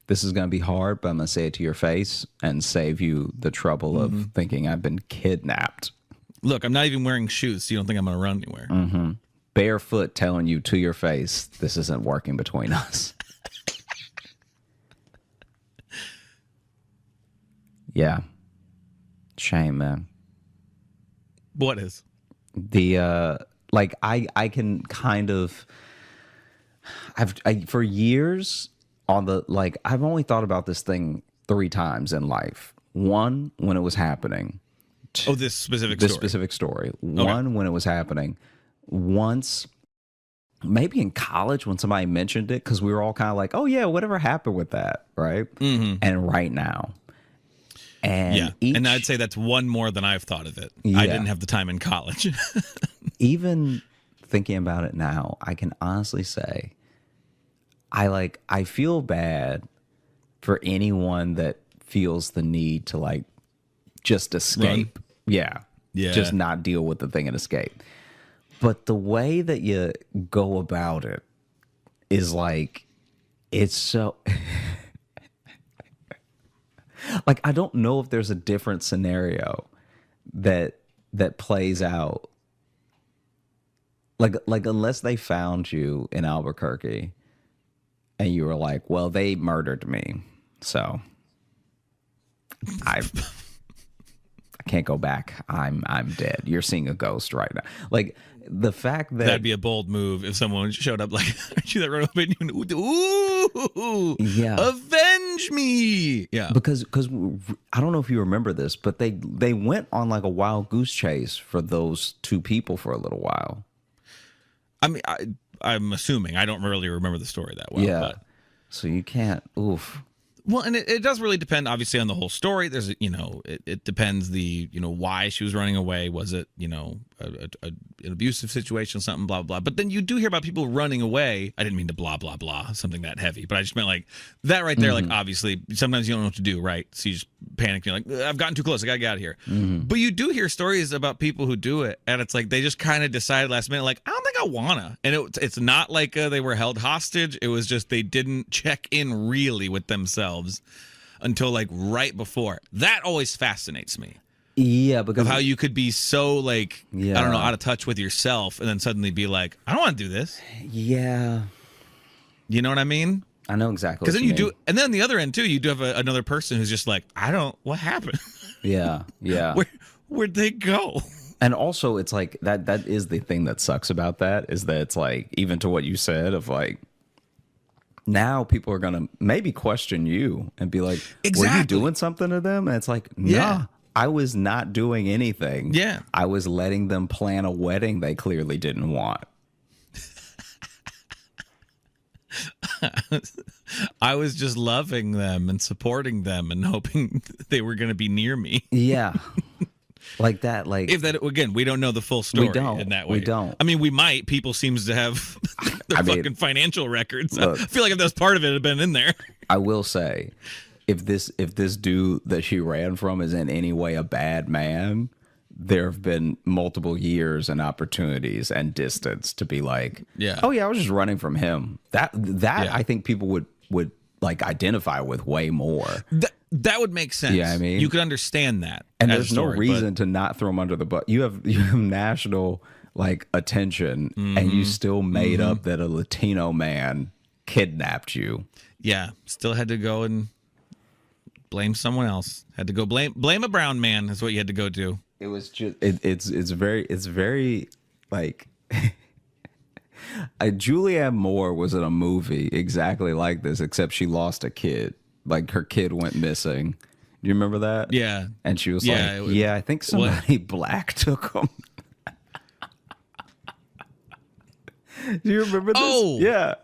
S7: This is going to be hard, but I'm going to say it to your face and save you the trouble of thinking I've been kidnapped.
S6: Look, I'm not even wearing shoes, so you don't think I'm going to run anywhere.
S7: Mm-hmm. Barefoot telling you to your face, this isn't working between us. Yeah. Shame, man.
S6: What is?
S7: The, like, I can kind of, for years on the, like, I've only thought about this thing 3 times in life. One, when it was happening.
S6: Oh, this specific
S7: This
S6: story.
S7: specific story. One, when it was happening. Once, maybe in college when somebody mentioned it, because we were all kind of like, oh, yeah, whatever happened with that, right? Mm-hmm. And right now. And
S6: yeah, and I'd say that's one more than I've thought of it.
S7: Yeah.
S6: I didn't have the time in college.
S7: Even thinking about it now, I can honestly say I feel bad for anyone that feels the need to like just escape. Yeah. Just not deal with the thing and escape. But the way that you go about it is like, it's so like, I don't know if there's a different scenario that plays out. Like unless they found you in Albuquerque and you were like, well, they murdered me, so I can't go back. I'm dead. You're seeing a ghost right now. Like the fact that
S6: that'd be a bold move if someone showed up like, aren't you that Runaway? Ooh,
S7: yeah,
S6: avenge me. Yeah,
S7: because I don't know if you remember this, but they went on like a wild goose chase for those 2 people for a little while.
S6: I mean, I'm assuming. I don't really remember the story that well.
S7: Yeah.
S6: But.
S7: So you can't. Oof.
S6: Well, and it does really depend, obviously, on the whole story. There's, it depends why she was running away. Was it, an abusive situation, something, blah, blah. But then you do hear about people running away. I didn't mean to blah, blah, blah, something that heavy. But I just meant like that right there. Like, obviously, sometimes you don't know what to do, right? So you just panic. You're like, I've gotten too close. I got to get out of here. But you do hear stories about people who do it. And it's like they just kind of decided last minute, like, I don't think I want to. And it's not like they were held hostage. It was just they didn't check in really with themselves until like right before. That always fascinates me.
S7: Yeah, because
S6: of how you could be so like, I don't know, out of touch with yourself and then suddenly be like, I don't want to do this.
S7: Yeah.
S6: You know what I mean?
S7: I know exactly.
S6: Because then you do, and then on the other end too, you do have another person who's just like, what happened?
S7: Yeah.
S6: Where'd they go?
S7: And also it's like that is the thing that sucks about that, is that it's like, even to what you said of like, now people are going to maybe question you and be like,
S6: exactly.
S7: Were you doing something to them? And it's like, nah, I was not doing anything.
S6: Yeah.
S7: I was letting them plan a wedding they clearly didn't want.
S6: I was just loving them and supporting them and hoping they were going to be near me.
S7: Yeah. Like that, like
S6: if that again, we don't know the full story.
S7: We don't.
S6: In that way.
S7: We don't.
S6: I mean, we might. People seems to have their fucking financial records. Look, I feel like if that was part of it, had been in there.
S7: I will say, if this dude that she ran from is in any way a bad man, there have been multiple years and opportunities and distance to be like, oh yeah, I was just running from him. That I think people would like identify with way more.
S6: That would make sense.
S7: Yeah, I mean,
S6: you could understand that.
S7: And there's no reason to not throw him under the bus. You have national like attention, and you still made up that a Latino man kidnapped you.
S6: Yeah, still had to go and blame someone else. Had to go blame a brown man. Is what you had to go do.
S7: It was just it's very like. Julianne Moore was in a movie exactly like this, except she lost a kid. Like her kid went missing. Do you remember that?
S6: Yeah.
S7: And she was like, I think somebody black took him. Do you remember this?
S6: Oh.
S7: Yeah.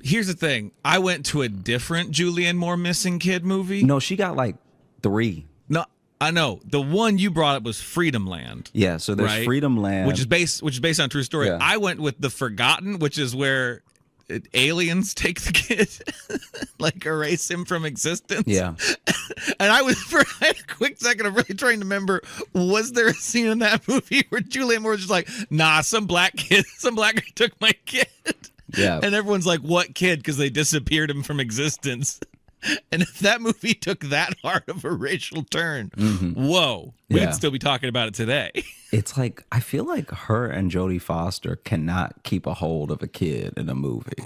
S6: Here's the thing. I went to a different Julianne Moore missing kid movie.
S7: No, she got like 3.
S6: No, I know. The one you brought up was Freedom Land.
S7: Yeah, so there's Freedom Land.
S6: Which is based on a true story.
S7: Yeah.
S6: I went with The Forgotten, which is where aliens take the kid, like erase him from existence.
S7: Yeah.
S6: And I had a quick second of really trying to remember, was there a scene in that movie where Julianne Moore was just like, nah, some black guy took my kid.
S7: Yeah.
S6: And everyone's like, what kid? Because they disappeared him from existence. And if that movie took that hard of a racial turn, whoa, we'd still be talking about it today.
S7: It's like, I feel like her and Jodie Foster cannot keep a hold of a kid in a movie.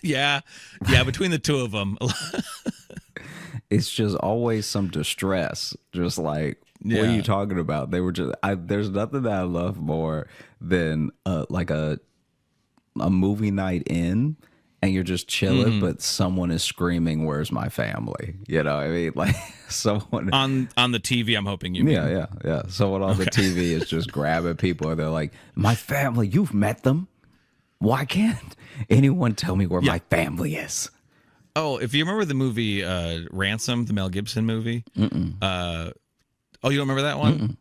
S6: Yeah, between the two of them.
S7: It's just always some distress. Just like, what are you talking about? They were just, there's nothing that I love more than like a movie night in, and you're just chilling, but someone is screaming, "Where's my family?" You know what I mean? Like someone
S6: on the TV, I'm hoping you mean.
S7: Yeah. Someone on the TV is just grabbing people, and they're like, "My family, you've met them. Why can't anyone tell me where my family is?"
S6: Oh, if you remember the movie Ransom, the Mel Gibson movie. Oh, you don't remember that one?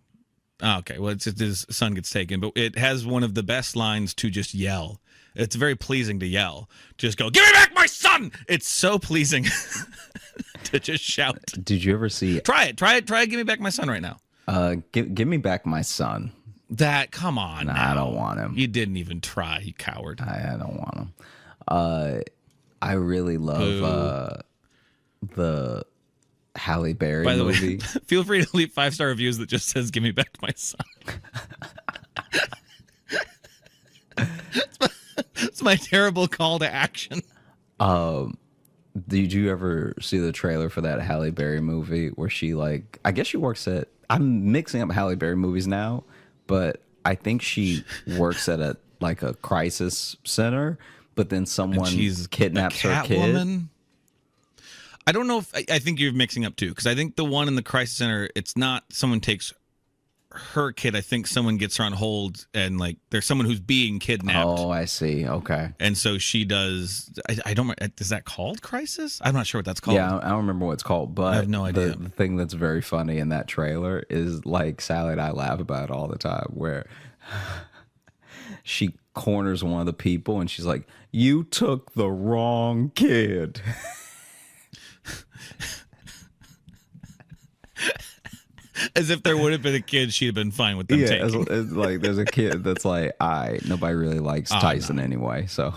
S6: Oh, okay. Well, it's his son gets taken, but it has one of the best lines to just yell. It's very pleasing to yell. Just go, "Give me back my son!" It's so pleasing to just shout.
S7: Did you ever see?
S6: Try it. Give me back my son right now.
S7: Give me back my son.
S6: Come on.
S7: Nah,
S6: now.
S7: I don't want him.
S6: You didn't even try, you coward.
S7: I don't want him. I really love the Halle Berry
S6: By the
S7: movie.
S6: way, feel free to leave 5-star reviews that just says, "Give me back my son." It's my terrible call to action.
S7: Did you ever see the trailer for that Halle Berry movie where she I guess she works at, I'm mixing up Halle Berry movies now, but I think she works at a crisis center, but then someone kidnaps her kid.
S6: Woman? I don't know if I think you're mixing up two, because I think the one in the crisis center, it's not someone takes her kid. I think someone gets her on hold, and there's someone who's being kidnapped.
S7: Oh, I see. Okay.
S6: And so she does. I don't. Is that called Crisis? I'm not sure what that's called.
S7: Yeah, I don't remember what it's called, but
S6: I have no idea.
S7: The thing that's very funny in that trailer is Sally and I laugh about it all the time, where she corners one of the people and she's like, "You took the wrong kid."
S6: As if there would have been a kid, she'd have been fine with them taking.
S7: It's like there's a kid that's like, nobody really likes Tyson anyway, so.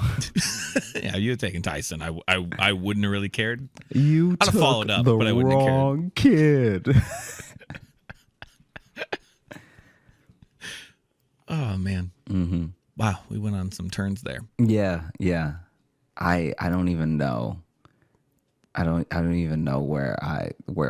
S6: Yeah, you had taken Tyson. I wouldn't have really cared.
S7: You
S6: I'd have followed up,
S7: the
S6: but I wouldn't have cared.
S7: wrong kid.
S6: Oh man. Mm-hmm. Wow, we went on some turns there.
S7: Yeah. I don't even know. I don't even know where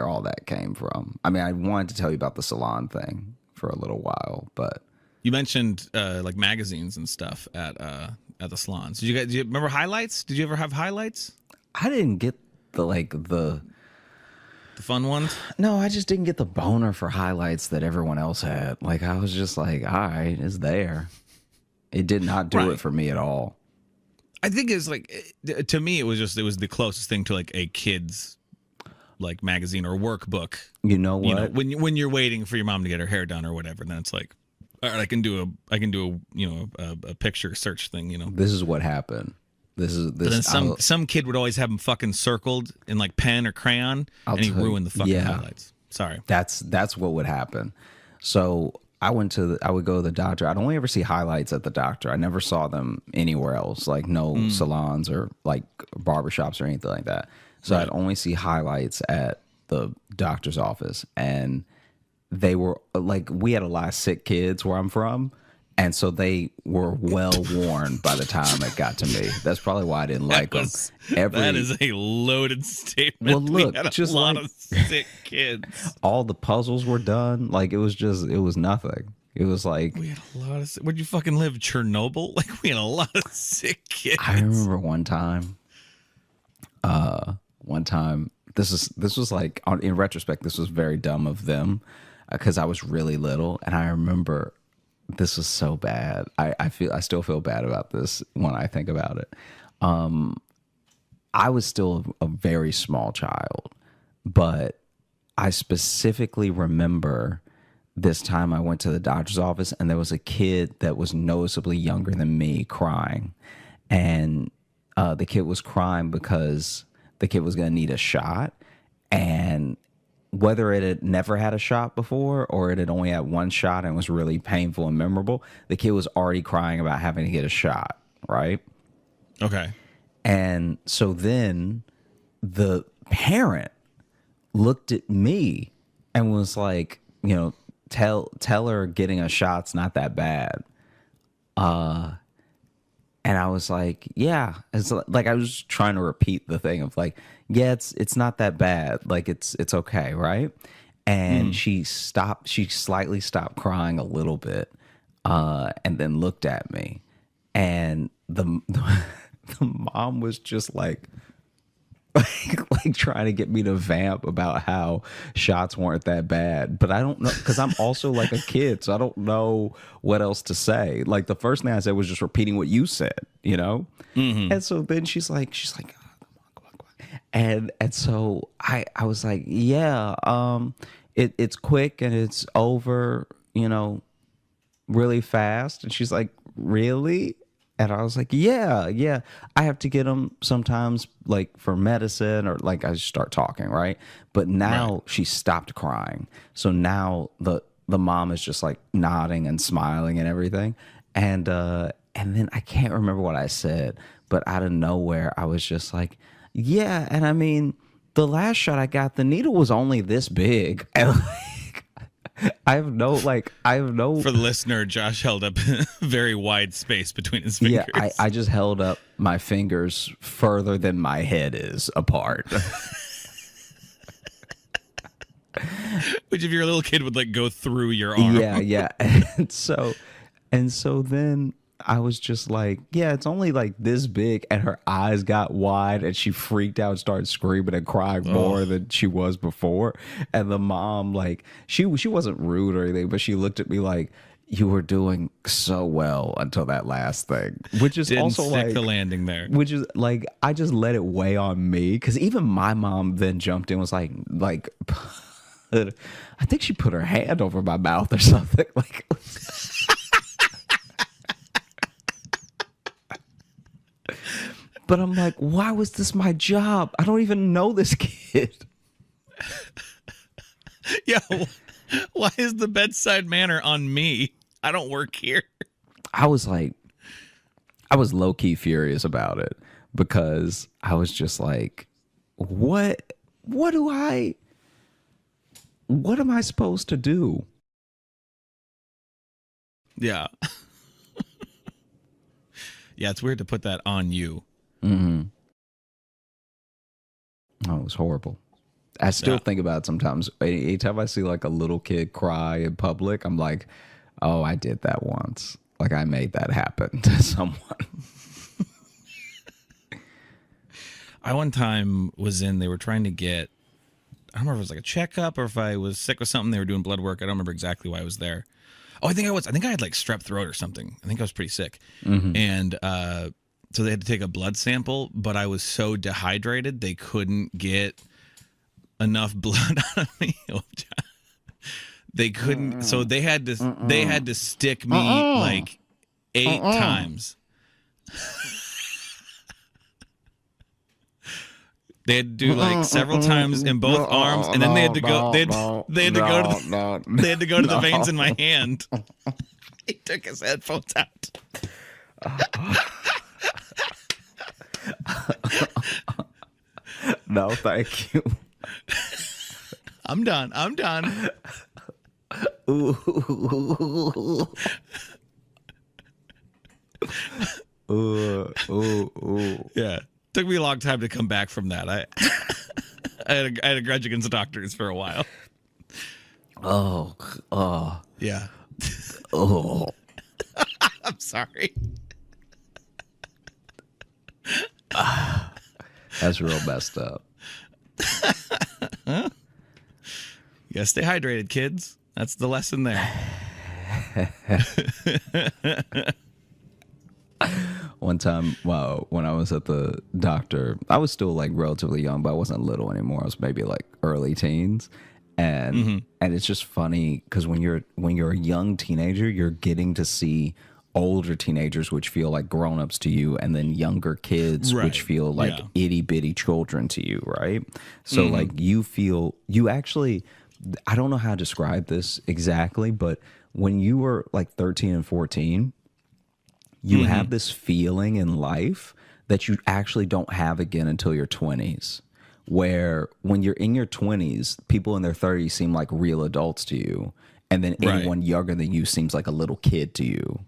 S7: all that came from. I mean, I wanted to tell you about the salon thing for a little while, but
S6: you mentioned magazines and stuff at the salons. Do you remember highlights? Did you ever have highlights?
S7: I didn't get the
S6: fun ones.
S7: No, I just didn't get the boner for highlights that everyone else had. I was just like, all right, it's there. It did not do it for me at all.
S6: I think it's to me, it was the closest thing to a kid's magazine or workbook.
S7: You know what?
S6: You know, when you're waiting for your mom to get her hair done or whatever, then it's all right, I can do a picture search thing. You know,
S7: this is what happened. This.
S6: But then some kid would always have them fucking circled in pen or crayon, and he ruined the fucking highlights. Sorry.
S7: That's what would happen. So I would go to the doctor. I'd only ever see highlights at the doctor. I never saw them anywhere else, no salons or barbershops or anything like that. So I'd only see highlights at the doctor's office. And they were we had a lot of sick kids where I'm from. And so they were well worn by the time it got to me. That's probably why I didn't like them.
S6: That is a loaded statement.
S7: Well, look,
S6: we had
S7: just
S6: a lot of sick kids.
S7: All the puzzles were done. It was nothing. It was we
S6: had a lot of. Where'd you fucking live? Chernobyl? We had a lot of sick kids.
S7: I remember one time. This was in retrospect, this was very dumb of them because I was really little, and I remember. This was so bad. I still feel bad about this when I think about it. I was still a very small child, but I specifically remember this time I went to the doctor's office and there was a kid that was noticeably younger than me crying. and the kid was crying because the kid was going to need a shot, and whether it had never had a shot before or it had only had one shot and was really painful and memorable, the kid was already crying about having to get a shot, right?
S6: Okay.
S7: And so then the parent looked at me and was like, you know, tell her getting a shot's not that bad. And I was like, yeah. It's like I was trying to repeat the thing of like, yeah, it's not that bad. Like it's okay, right? And she slightly stopped crying a little bit, and then looked at me. And the mom was just like trying to get me to vamp about how shots weren't that bad. But I don't know, because I'm also like a kid, so I don't know what else to say. Like the first thing I said was just repeating what you said, you know? And so then she's like, oh, come on. And so I was like, yeah, it's quick and it's over, you know, really fast. And she's like, really? And I was like, yeah. I have to get them sometimes, like for medicine, or like I just start talking, right? But now she stopped crying. So now the mom is just like nodding and smiling and everything. And then I can't remember what I said, but out of nowhere, I was just like, yeah. And I mean, the last shot I got, the needle was only this big. And like, I have no.
S6: For the listener, Josh held up a very wide space between his fingers.
S7: Yeah, I just held up my fingers further than my head is apart.
S6: Which, if you're a little kid, would like go through your arm.
S7: Yeah. And so then I was just like, yeah, it's only like this big, and her eyes got wide, and she freaked out, and started screaming and crying more than she was before. And the mom, like, she wasn't rude or anything, but she looked at me like, you were doing so well until that last thing, which is
S6: Didn't
S7: also
S6: stick
S7: like
S6: the landing there.
S7: which is like I just let it weigh on me, because even my mom then jumped in, was like I think she put her hand over my mouth or something like. But I'm like, why was this my job? I don't even know this kid.
S6: Yeah, why is the bedside manner on me? I don't work here.
S7: I was low-key furious about it, because I was just like, what am I supposed to do?
S6: Yeah. Yeah, it's weird to put that on you.
S7: Mm-hmm. Oh, it was horrible. I still think about it sometimes. Anytime I see like a little kid cry in public, I'm like, oh, I did that once. Like I made that happen to someone.
S6: I one time they were trying to get, I don't remember if it was like a checkup or if I was sick with something. They were doing blood work. I don't remember exactly why I was there. Oh, I think I had like strep throat or something. I think I was pretty sick.
S7: Mm-hmm.
S6: And so they had to take a blood sample, but I was so dehydrated they couldn't get enough blood out of me. They couldn't, so they had to stick me like 8 times. They had to do like several times in both arms, and then they had to go. They had to go to the veins in my hand. He took his headphones out.
S7: No, thank you.
S6: I'm done.
S7: Ooh.
S6: Yeah, took me a long time to come back from that. I had a grudge against doctors for a while.
S7: Oh.
S6: Yeah.
S7: Oh.
S6: I'm sorry.
S7: That's real messed up.
S6: You gotta stay hydrated, kids. That's the lesson there.
S7: One time, when I was at the doctor, I was still like relatively young, but I wasn't little anymore. I was maybe like early teens. And it's just funny because when you're a young teenager, you're getting to see older teenagers, which feel like grown-ups to you, and then younger kids,
S6: Right.
S7: which feel like
S6: Yeah.
S7: itty-bitty children to you, right? So like you actually, I don't know how to describe this exactly, but when you were like 13 and 14, you have this feeling in life that you actually don't have again until your 20s, where when you're in your 20s, people in their 30s seem like real adults to you, and then
S6: Right.
S7: anyone younger than you seems like a little kid to you.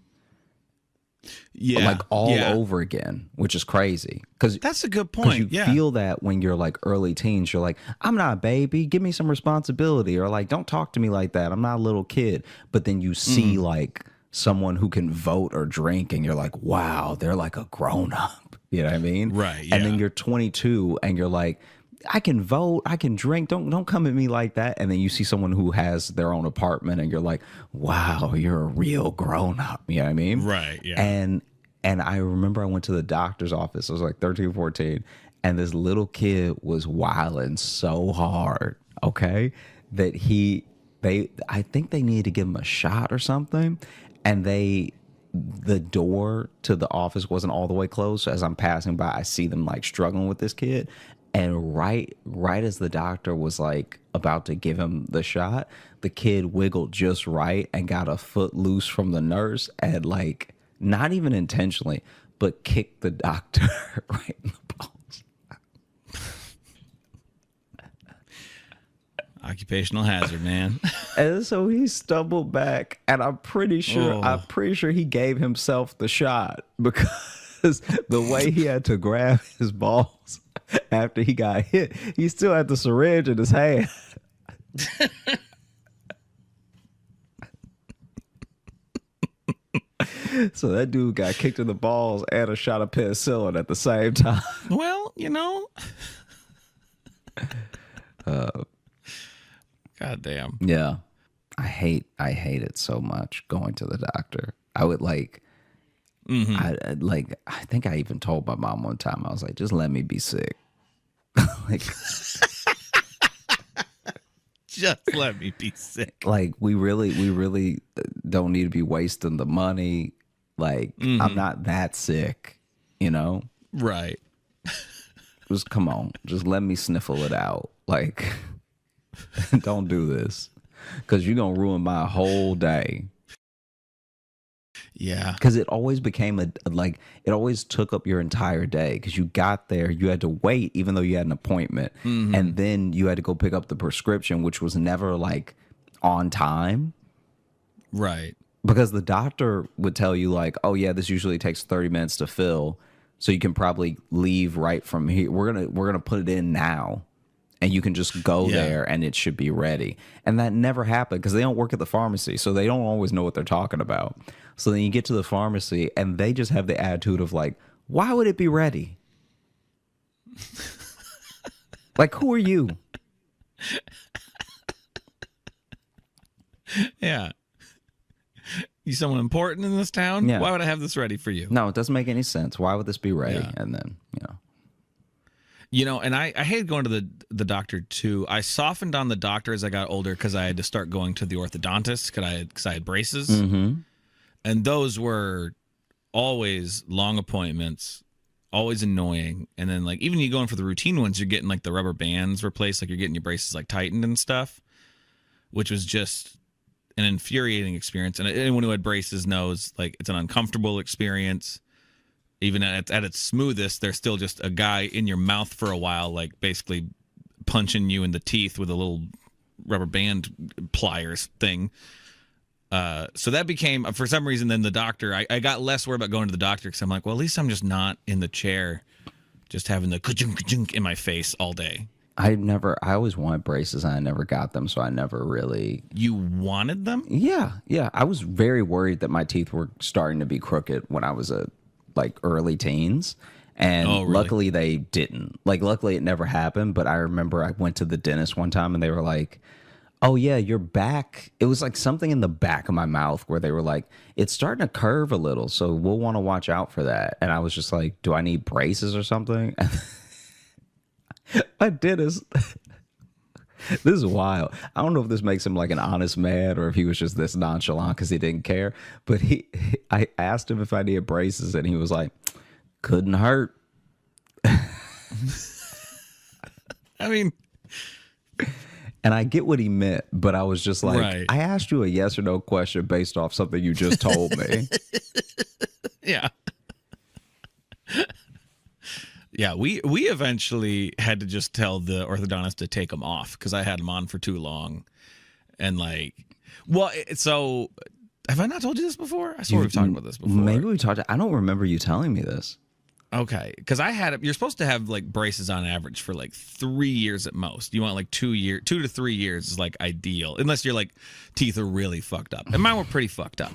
S6: Yeah.
S7: Like all
S6: Yeah.
S7: over again, which is crazy. Because
S6: That's a good
S7: because
S6: point.
S7: you
S6: Yeah.
S7: feel that when you're like early teens, you're like, I'm not a baby, give me some responsibility, or like, don't talk to me like that, I'm not a little kid. But then you see like someone who can vote or drink, and you're like, wow, they're like a grown up. You know what I mean?
S6: Right,
S7: And then
S6: yeah.
S7: you're 22 and you're like, I can vote, I can drink, don't come at me like that. And then you see someone who has their own apartment, and you're like, wow, you're a real grown up. You know what I mean?
S6: Right, yeah.
S7: And I remember I went to the doctor's office. I was like 13, 14, and this little kid was wilding so hard, okay, that I think they needed to give him a shot or something, and the door to the office wasn't all the way closed. So as I'm passing by, I see them like struggling with this kid, and right as the doctor was like about to give him the shot, the kid wiggled just right and got a foot loose from the nurse, and like, not even intentionally, but kicked the doctor right in the balls.
S6: Occupational hazard, man.
S7: And so he stumbled back, and I'm pretty sure he gave himself the shot, because the way he had to grab his balls after he got hit, he still had the syringe in his hand. So that dude got kicked in the balls and a shot of penicillin at the same time.
S6: Well, God damn.
S7: Yeah. I hate it so much going to the doctor. I would like I think I even told my mom one time, I was like, just let me be sick. Like
S6: Just let me be sick.
S7: like we really don't need to be wasting the money. Like I'm not that sick, you know?
S6: Right.
S7: Just come on, just let me sniffle it out. Like don't do this, because you're gonna ruin my whole day.
S6: Yeah.
S7: Because it always became it always took up your entire day, because you got there, you had to wait even though you had an appointment, and then you had to go pick up the prescription, which was never like on time,
S6: Right.
S7: because the doctor would tell you like, oh yeah, this usually takes 30 minutes to fill, so you can probably leave right from here. We're gonna put it in now, and you can just go there and it should be ready. And that never happened, because they don't work at the pharmacy, so they don't always know what they're talking about. So then you get to the pharmacy and they just have the attitude of like, why would it be ready? Like, who are you?
S6: Yeah. You someone important in this town?
S7: Yeah.
S6: Why would I have this ready for you?
S7: No, it doesn't make any sense. Why would this be ready?
S6: Yeah.
S7: And then,
S6: And I hated going to the doctor too. I softened on the doctor as I got older, because I had to start going to the orthodontist because I had braces. And those were always long appointments, always annoying. And then like even you going for the routine ones, you're getting like the rubber bands replaced, like you're getting your braces like tightened and stuff, which was just an infuriating experience. And anyone who had braces knows like it's an uncomfortable experience. Even at its smoothest, there's still just a guy in your mouth for a while, like basically punching you in the teeth with a little rubber band pliers thing. So that became, for some reason, then the doctor, I got less worried about going to the doctor, because I'm like, well, at least I'm just not in the chair, just having the ka-chunk in my face all day.
S7: I always wanted braces and I never got them. So I never really.
S6: You wanted them?
S7: Yeah. I was very worried that my teeth were starting to be crooked when I was like early teens. And
S6: Oh, really?
S7: luckily they didn't. Like, luckily it never happened. But I remember I went to the dentist one time and they were like, oh yeah, your back. It was like something in the back of my mouth where they were like, it's starting to curve a little, so we'll want to watch out for that. And I was just like, do I need braces or something? My dentist, This is wild. I don't know if this makes him like an honest man or if he was just this nonchalant because he didn't care. But I asked him if I needed braces, and he was like, "Couldn't hurt."
S6: I mean,
S7: and I get what he meant, but I was just like,
S6: Right.
S7: I asked you a yes or no question based off something you just told me.
S6: yeah. Yeah, we eventually had to just tell the orthodontist to take them off because I had them on for too long. And like, well, so have I not told you this before? I swear we've talked about this before.
S7: Maybe we talked. I don't remember you telling me this.
S6: Okay, because you're supposed to have like braces on average for like 3 years at most. You want like 2 to 3 years is like ideal, unless your like teeth are really fucked up. And mine were pretty fucked up.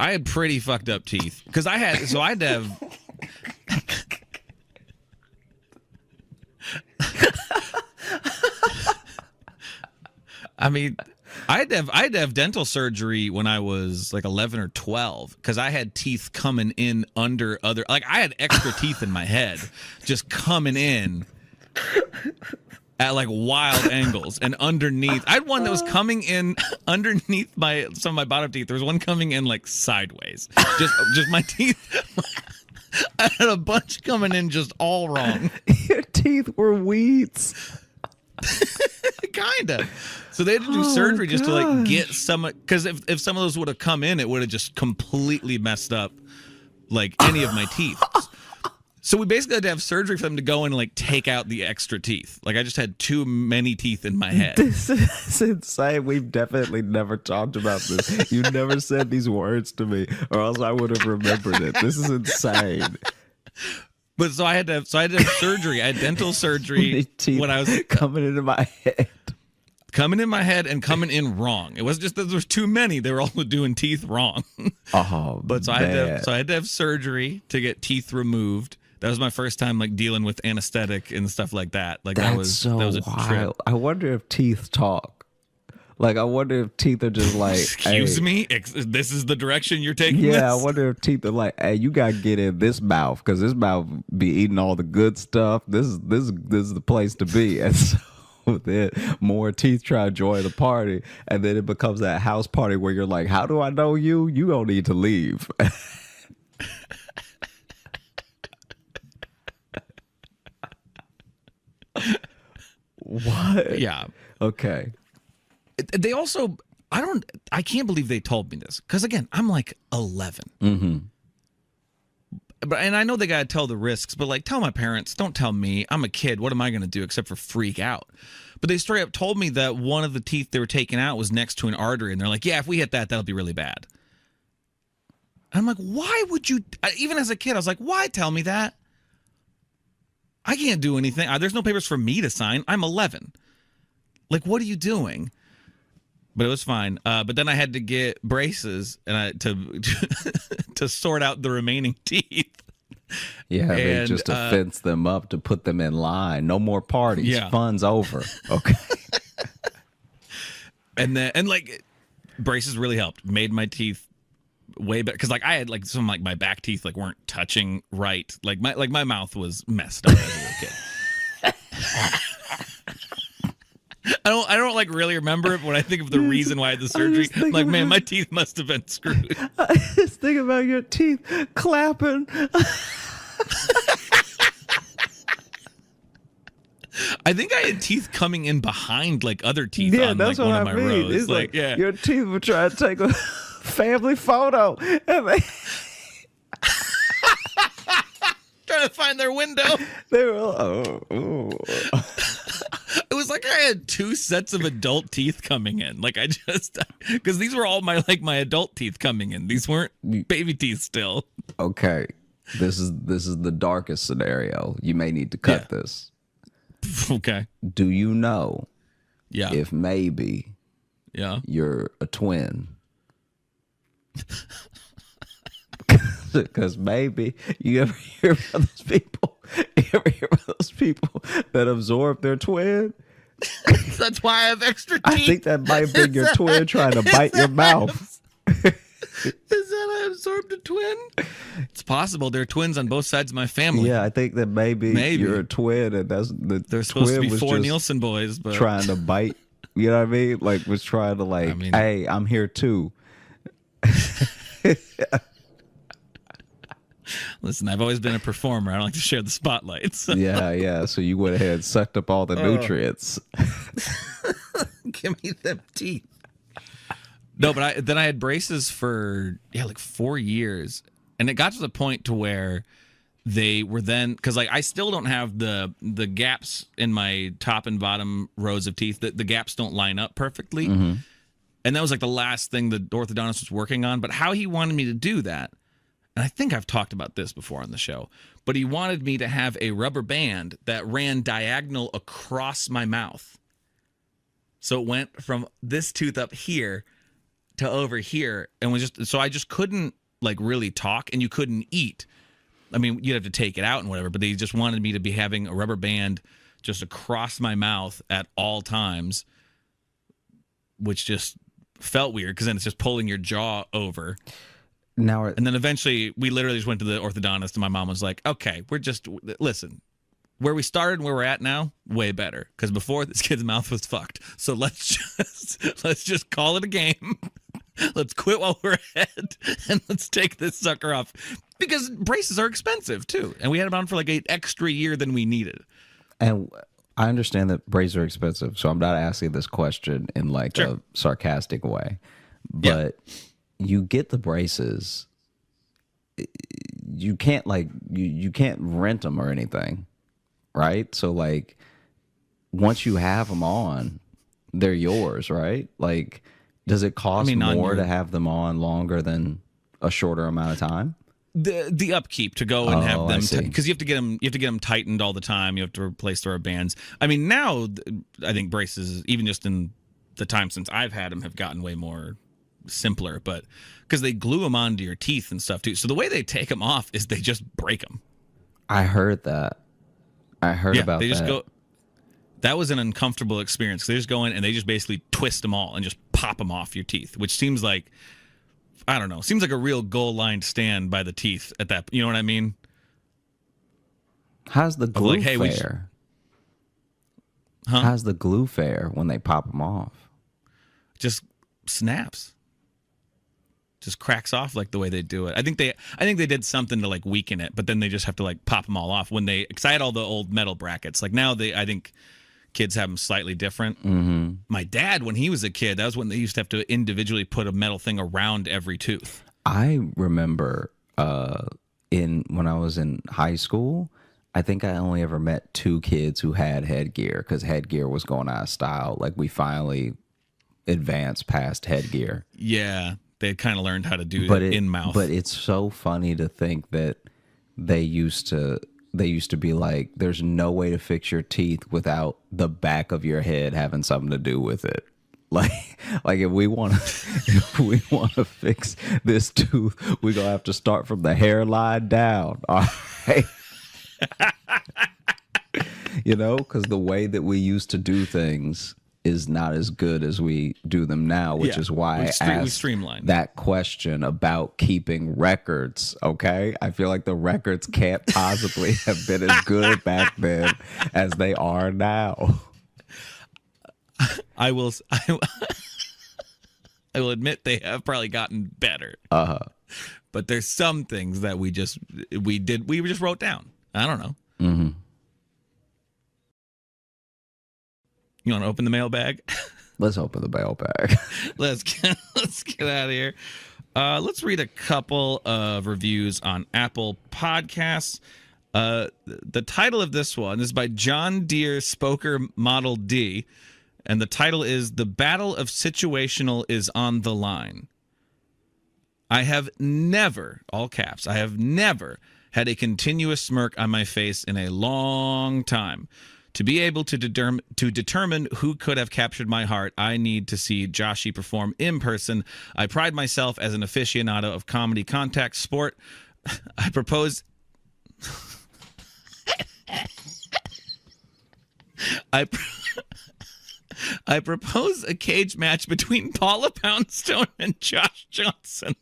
S6: I had pretty fucked up teeth because I had to have. I mean, I had to have dental surgery when I was like 11 or 12 because I had teeth coming in under other, like I had extra teeth in my head just coming in at like wild angles and underneath. I had one that was coming in underneath some of my bottom teeth. There was one coming in like sideways. Just my teeth. I had a bunch coming in just all wrong.
S7: Your teeth were weeds.
S6: Kinda. So they had to do surgery just to like get some, because if some of those would have come in, it would have just completely messed up like any of my teeth. So we basically had to have surgery for them to go in and like take out the extra teeth. Like I just had too many teeth in my head.
S7: This is insane. We've definitely never talked about this. You never said these words to me, or else I would have remembered it. This is insane.
S6: But so I had to have surgery. I had dental surgery
S7: Teeth
S6: when I was
S7: coming into my head.
S6: Coming in my head and coming in wrong. It wasn't just that there was too many. They were also doing teeth wrong.
S7: Oh,
S6: but so I had to have surgery to get teeth removed. That was my first time like dealing with anesthetic and stuff like that. Like that was a
S7: wild.
S6: trip.
S7: I wonder if teeth talk. Like I wonder if teeth are just like,
S6: excuse
S7: hey,
S6: me, this is the direction you're taking.
S7: Yeah,
S6: this?
S7: I wonder if teeth are like, hey, you gotta get in this mouth because this mouth be eating all the good stuff. This is the place to be. And so then more teeth try to join the party, and then it becomes that house party where you're like, how do I know you? You don't need to leave. What?
S6: Yeah.
S7: Okay.
S6: They also, I can't believe they told me this because again, I'm like 11.
S7: Mm-hmm.
S6: And I know they gotta tell the risks, but like, tell my parents. Don't tell me. I'm a kid. What am I gonna do except for freak out? But they straight up told me that one of the teeth they were taking out was next to an artery, and they're like, "Yeah, if we hit that, that'll be really bad." And I'm like, "Why would you?" Even as a kid, I was like, "Why tell me that? I can't do anything. There's no papers for me to sign. I'm 11. Like, what are you doing?" But it was fine. But then I had to get braces and to sort out the remaining teeth.
S7: Yeah, they
S6: And,
S7: just to fence them up, to put them in line. No more parties.
S6: Yeah.
S7: Fun's over. Okay.
S6: And like braces really helped. Made my teeth way better because like I had like some like my back teeth like weren't touching right. Like my mouth was messed up as a little kid. I don't like really remember it, but when I think of the reason why I had the surgery, I'm like, man, my teeth must have been screwed.
S7: I just think about your teeth clapping.
S6: I think I had teeth coming in behind like other teeth
S7: Yeah,
S6: on
S7: that's
S6: like
S7: what
S6: one
S7: I
S6: of my
S7: mean.
S6: rows.
S7: It's like
S6: yeah.
S7: your teeth were trying to take a family photo. And
S6: Trying to find their window.
S7: they were oh.
S6: It was like I had two sets of adult teeth coming in. Like I just, because these were all my adult teeth coming in. These weren't baby teeth still.
S7: Okay. This is the darkest scenario. You may need to cut this.
S6: Okay.
S7: Do you know
S6: Yeah.
S7: if maybe you're a twin? Because maybe you ever hear about those people? You ever hear about those people that absorb their twin?
S6: That's why I have extra teeth.
S7: I think that might have been your twin trying to bite your mouth.
S6: Is that I absorbed a twin? It's possible. There are twins on both sides of my family.
S7: Yeah, I think that maybe you're a twin, and that's the
S6: There's supposed to
S7: twin
S6: be
S7: was
S6: 4
S7: just
S6: Nielsen boys, but
S7: trying to bite. You know what I mean? Like was trying to hey, I'm here too.
S6: Listen, I've always been a performer. I don't like to share the spotlight. So.
S7: Yeah. So you went ahead and sucked up all the nutrients.
S6: Give me them teeth. No, but then I had braces for like 4 years, and it got to the point to where they were then because like I still don't have the gaps in my top and bottom rows of teeth. The gaps don't line up perfectly, and that was like the last thing the orthodontist was working on. But how he wanted me to do that, and I think I've talked about this before on the show, but he wanted me to have a rubber band that ran diagonal across my mouth, so it went from this tooth up here to over here, and I just couldn't like really talk, and you couldn't eat. I mean, you'd have to take it out and whatever, but they just wanted me to be having a rubber band just across my mouth at all times, which just felt weird because then it's just pulling your jaw over. And then eventually we literally just went to the orthodontist, and my mom was like, okay, listen, where we started and where we're at now, way better. Because before, this kid's mouth was fucked. So let's just call it a game. Let's quit while we're ahead, and let's take this sucker off. Because braces are expensive, too. And we had them on for like an extra year than we needed.
S7: And I understand that braces are expensive, so I'm not asking this question in like a sarcastic way. But you get the braces, you can't you can't rent them or anything, right? So like once you have them on, they're yours, right? Like, does it cost more to have them on longer than a shorter amount of time?
S6: The upkeep to go and have them, because you have to get them tightened all the time. You have to replace the rubber bands. I mean, now I think braces, even just in the time since I've had them, have gotten way more simpler. But because they glue them onto your teeth and stuff too, so the way they take them off is they just break them.
S7: I heard that. I heard about
S6: they just
S7: that.
S6: go. That was an uncomfortable experience. They just go in and they just basically twist them all and just pop them off your teeth, which seems like, I don't know, seems like a real goal line stand by the teeth at that. You know what I mean?
S7: How's the glue
S6: like, hey,
S7: fare? How's the glue fare when they pop them off?
S6: Just snaps. Just cracks off like the way they do it. I think they did something to like weaken it, but then they just have to like pop them all off because I had all the old metal brackets. Like now I think kids have them slightly different. Mm-hmm. My dad, when he was a kid, that was when they used to have to individually put a metal thing around every tooth.
S7: I remember when I was in high school, I think I only ever met 2 kids who had headgear because headgear was going out of style. Like we finally advanced past headgear.
S6: Yeah, they kind of learned how to do it in mouth.
S7: But it's so funny to think that they used to be like, there's no way to fix your teeth without the back of your head having something to do with it. Like if we want to fix this tooth, we're gonna have to start from the hairline down. All right. You know, because the way that we used to do things is not as good as we do them now, which is why I asked that question about keeping records, okay? I feel like the records can't possibly have been as good back then as they are now.
S6: I will admit they have probably gotten better. But there's some things that we just wrote down. I don't know.
S7: Mm-hmm.
S6: You want to open the mailbag?
S7: Let's open the mailbag.
S6: Let's get out of here. Let's read a couple of reviews on Apple Podcasts. The title of this one is by John Deere Spoker Model D, and the title is "The Battle of Situational is on the Line." I have never, all caps, I have never had a continuous smirk on my face in a long time. To be able to determine who could have captured my heart, I need to see Joshy perform in person. I pride myself as an aficionado of comedy contact sport. I propose... I propose a cage match between Paula Poundstone and Josh Johnson.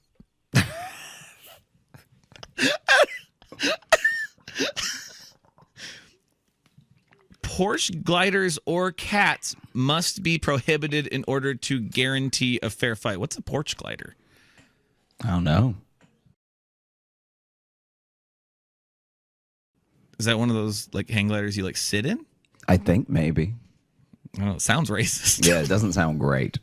S6: Porsche gliders or cats must be prohibited in order to guarantee a fair fight. What's a porch glider?
S7: I don't know.
S6: Is that one of those like hang gliders you like sit in?
S7: I think maybe.
S6: I don't know. It sounds racist.
S7: Yeah, it doesn't sound great.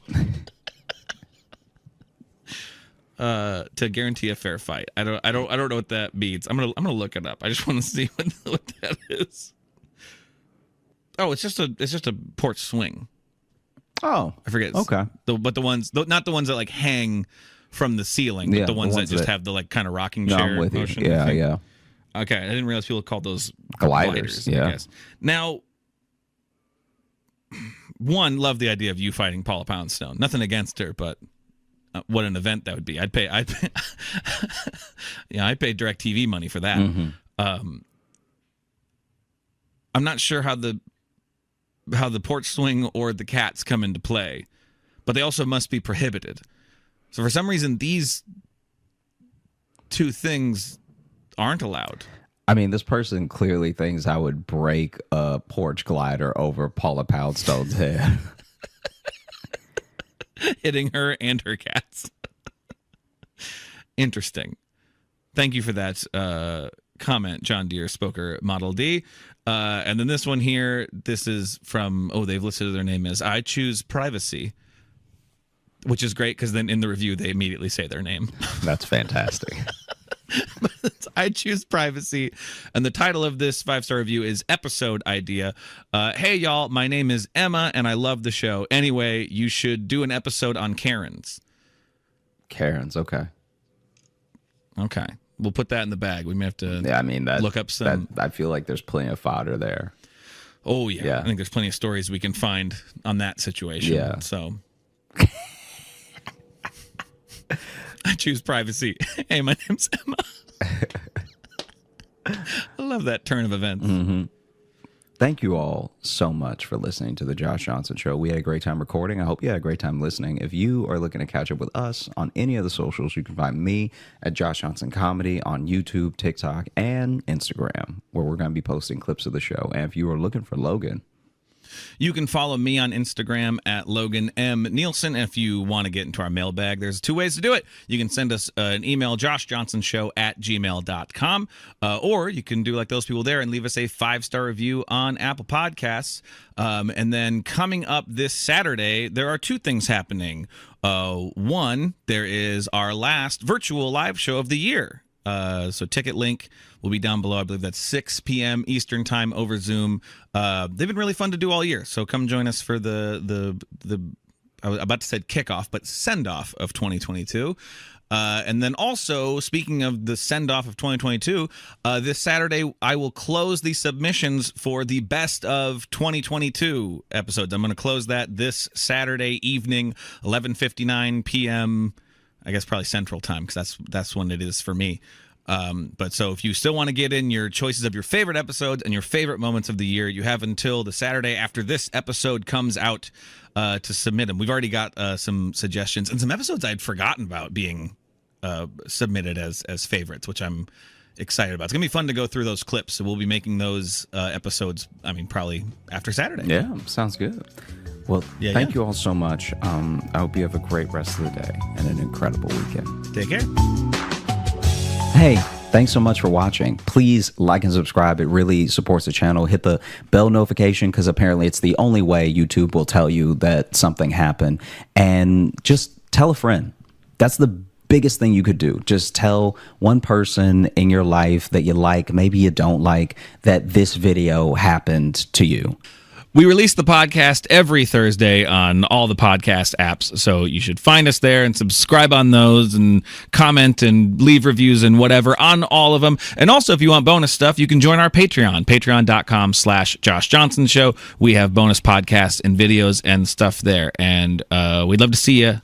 S6: To guarantee a fair fight. I don't know what that means. I'm gonna look it up. I just want to see what that is. Oh, it's just a porch swing.
S7: Oh,
S6: I forget.
S7: Okay.
S6: But the ones, not the ones that like hang from the ceiling, but
S7: Yeah,
S6: the ones that just
S7: that-
S6: have the like kind of rocking
S7: No,
S6: chair
S7: I'm with
S6: motion.
S7: you. Yeah,
S6: thing.
S7: yeah.
S6: Okay, I didn't realize people called those
S7: Gliders,
S6: I
S7: yeah.
S6: guess. Now, one, love the idea of you fighting Paula Poundstone. Nothing against her, but what an event that would be. I'd pay yeah, I'd pay DirecTV money for that.
S7: Mm-hmm.
S6: I'm not sure how the porch swing or the cats come into play, but they also must be prohibited. So for some reason, these two things aren't allowed.
S7: I mean, this person clearly thinks I would break a porch glider over Paula Poundstone's head.
S6: Hitting her and her cats. Interesting. Thank you for that comment, John Deere Spoker Model D. And then this one here, this is from, they've listed their name as I Choose Privacy, which is great because then in the review, they immediately say their name.
S7: That's fantastic.
S6: I Choose Privacy. And the title of this 5-star review is Episode Idea. Hey, y'all, my name is Emma, and I love the show. Anyway, you should do an episode on Karens.
S7: Karens, okay.
S6: Okay. We'll put that in the bag. We may have to
S7: Yeah, I mean,
S6: look up some.
S7: I feel like there's plenty of fodder there.
S6: Oh, yeah.
S7: Yeah.
S6: I think there's plenty of stories we can find on that situation.
S7: Yeah.
S6: So I choose privacy. Hey, my name's Emma. I love that turn of events.
S7: Mm-hmm. Thank you all so much for listening to the Josh Johnson Show. We had a great time recording. I hope you had a great time listening. If you are looking to catch up with us on any of the socials, you can find me at Josh Johnson Comedy on YouTube, TikTok, and Instagram, where we're going to be posting clips of the show. And if you are looking for Logan,
S6: You can follow me on Instagram at Logan M. Nielsen. If you want to get into our mailbag, there's 2 ways to do it. You can send us an email, joshjohnsonshow@gmail.com, or you can do like those people there and leave us a 5-star review on Apple Podcasts. And then coming up this Saturday, there are 2 things happening. One, there is our last virtual live show of the year. So ticket link will be down below. I believe that's 6 p.m. Eastern time over Zoom. They've been really fun to do all year. So come join us for the I was about to say kickoff, but send off of 2022. And then also, speaking of the send off of 2022, this Saturday I will close the submissions for the best of 2022 episodes. I'm going to close that this Saturday evening, 11:59 p.m. I guess probably Central Time, because that's when it is for me. But so if you still want to get in your choices of your favorite episodes and your favorite moments of the year, you have until the Saturday after this episode comes out to submit them. We've already got some suggestions and some episodes I'd forgotten about being submitted as favorites, which I'm excited about. It's going to be fun to go through those clips. So we'll be making those episodes, probably after Saturday.
S7: yeah, sounds good. Well, thank you all so much. I hope you have a great rest of the day and an incredible weekend.
S6: Take care.
S7: Hey, thanks so much for watching. Please like and subscribe. It really supports the channel. Hit the bell notification because apparently it's the only way YouTube will tell you that something happened. And just tell a friend. That's the biggest thing you could do. Just tell one person in your life that you like, maybe you don't like, that this video happened to you.
S6: We release the podcast every Thursday on all the podcast apps, so you should find us there and subscribe on those and comment and leave reviews and whatever on all of them. And also, if you want bonus stuff, you can join our Patreon, patreon.com/Josh Johnson Show. We have bonus podcasts and videos and stuff there, and we'd love to see you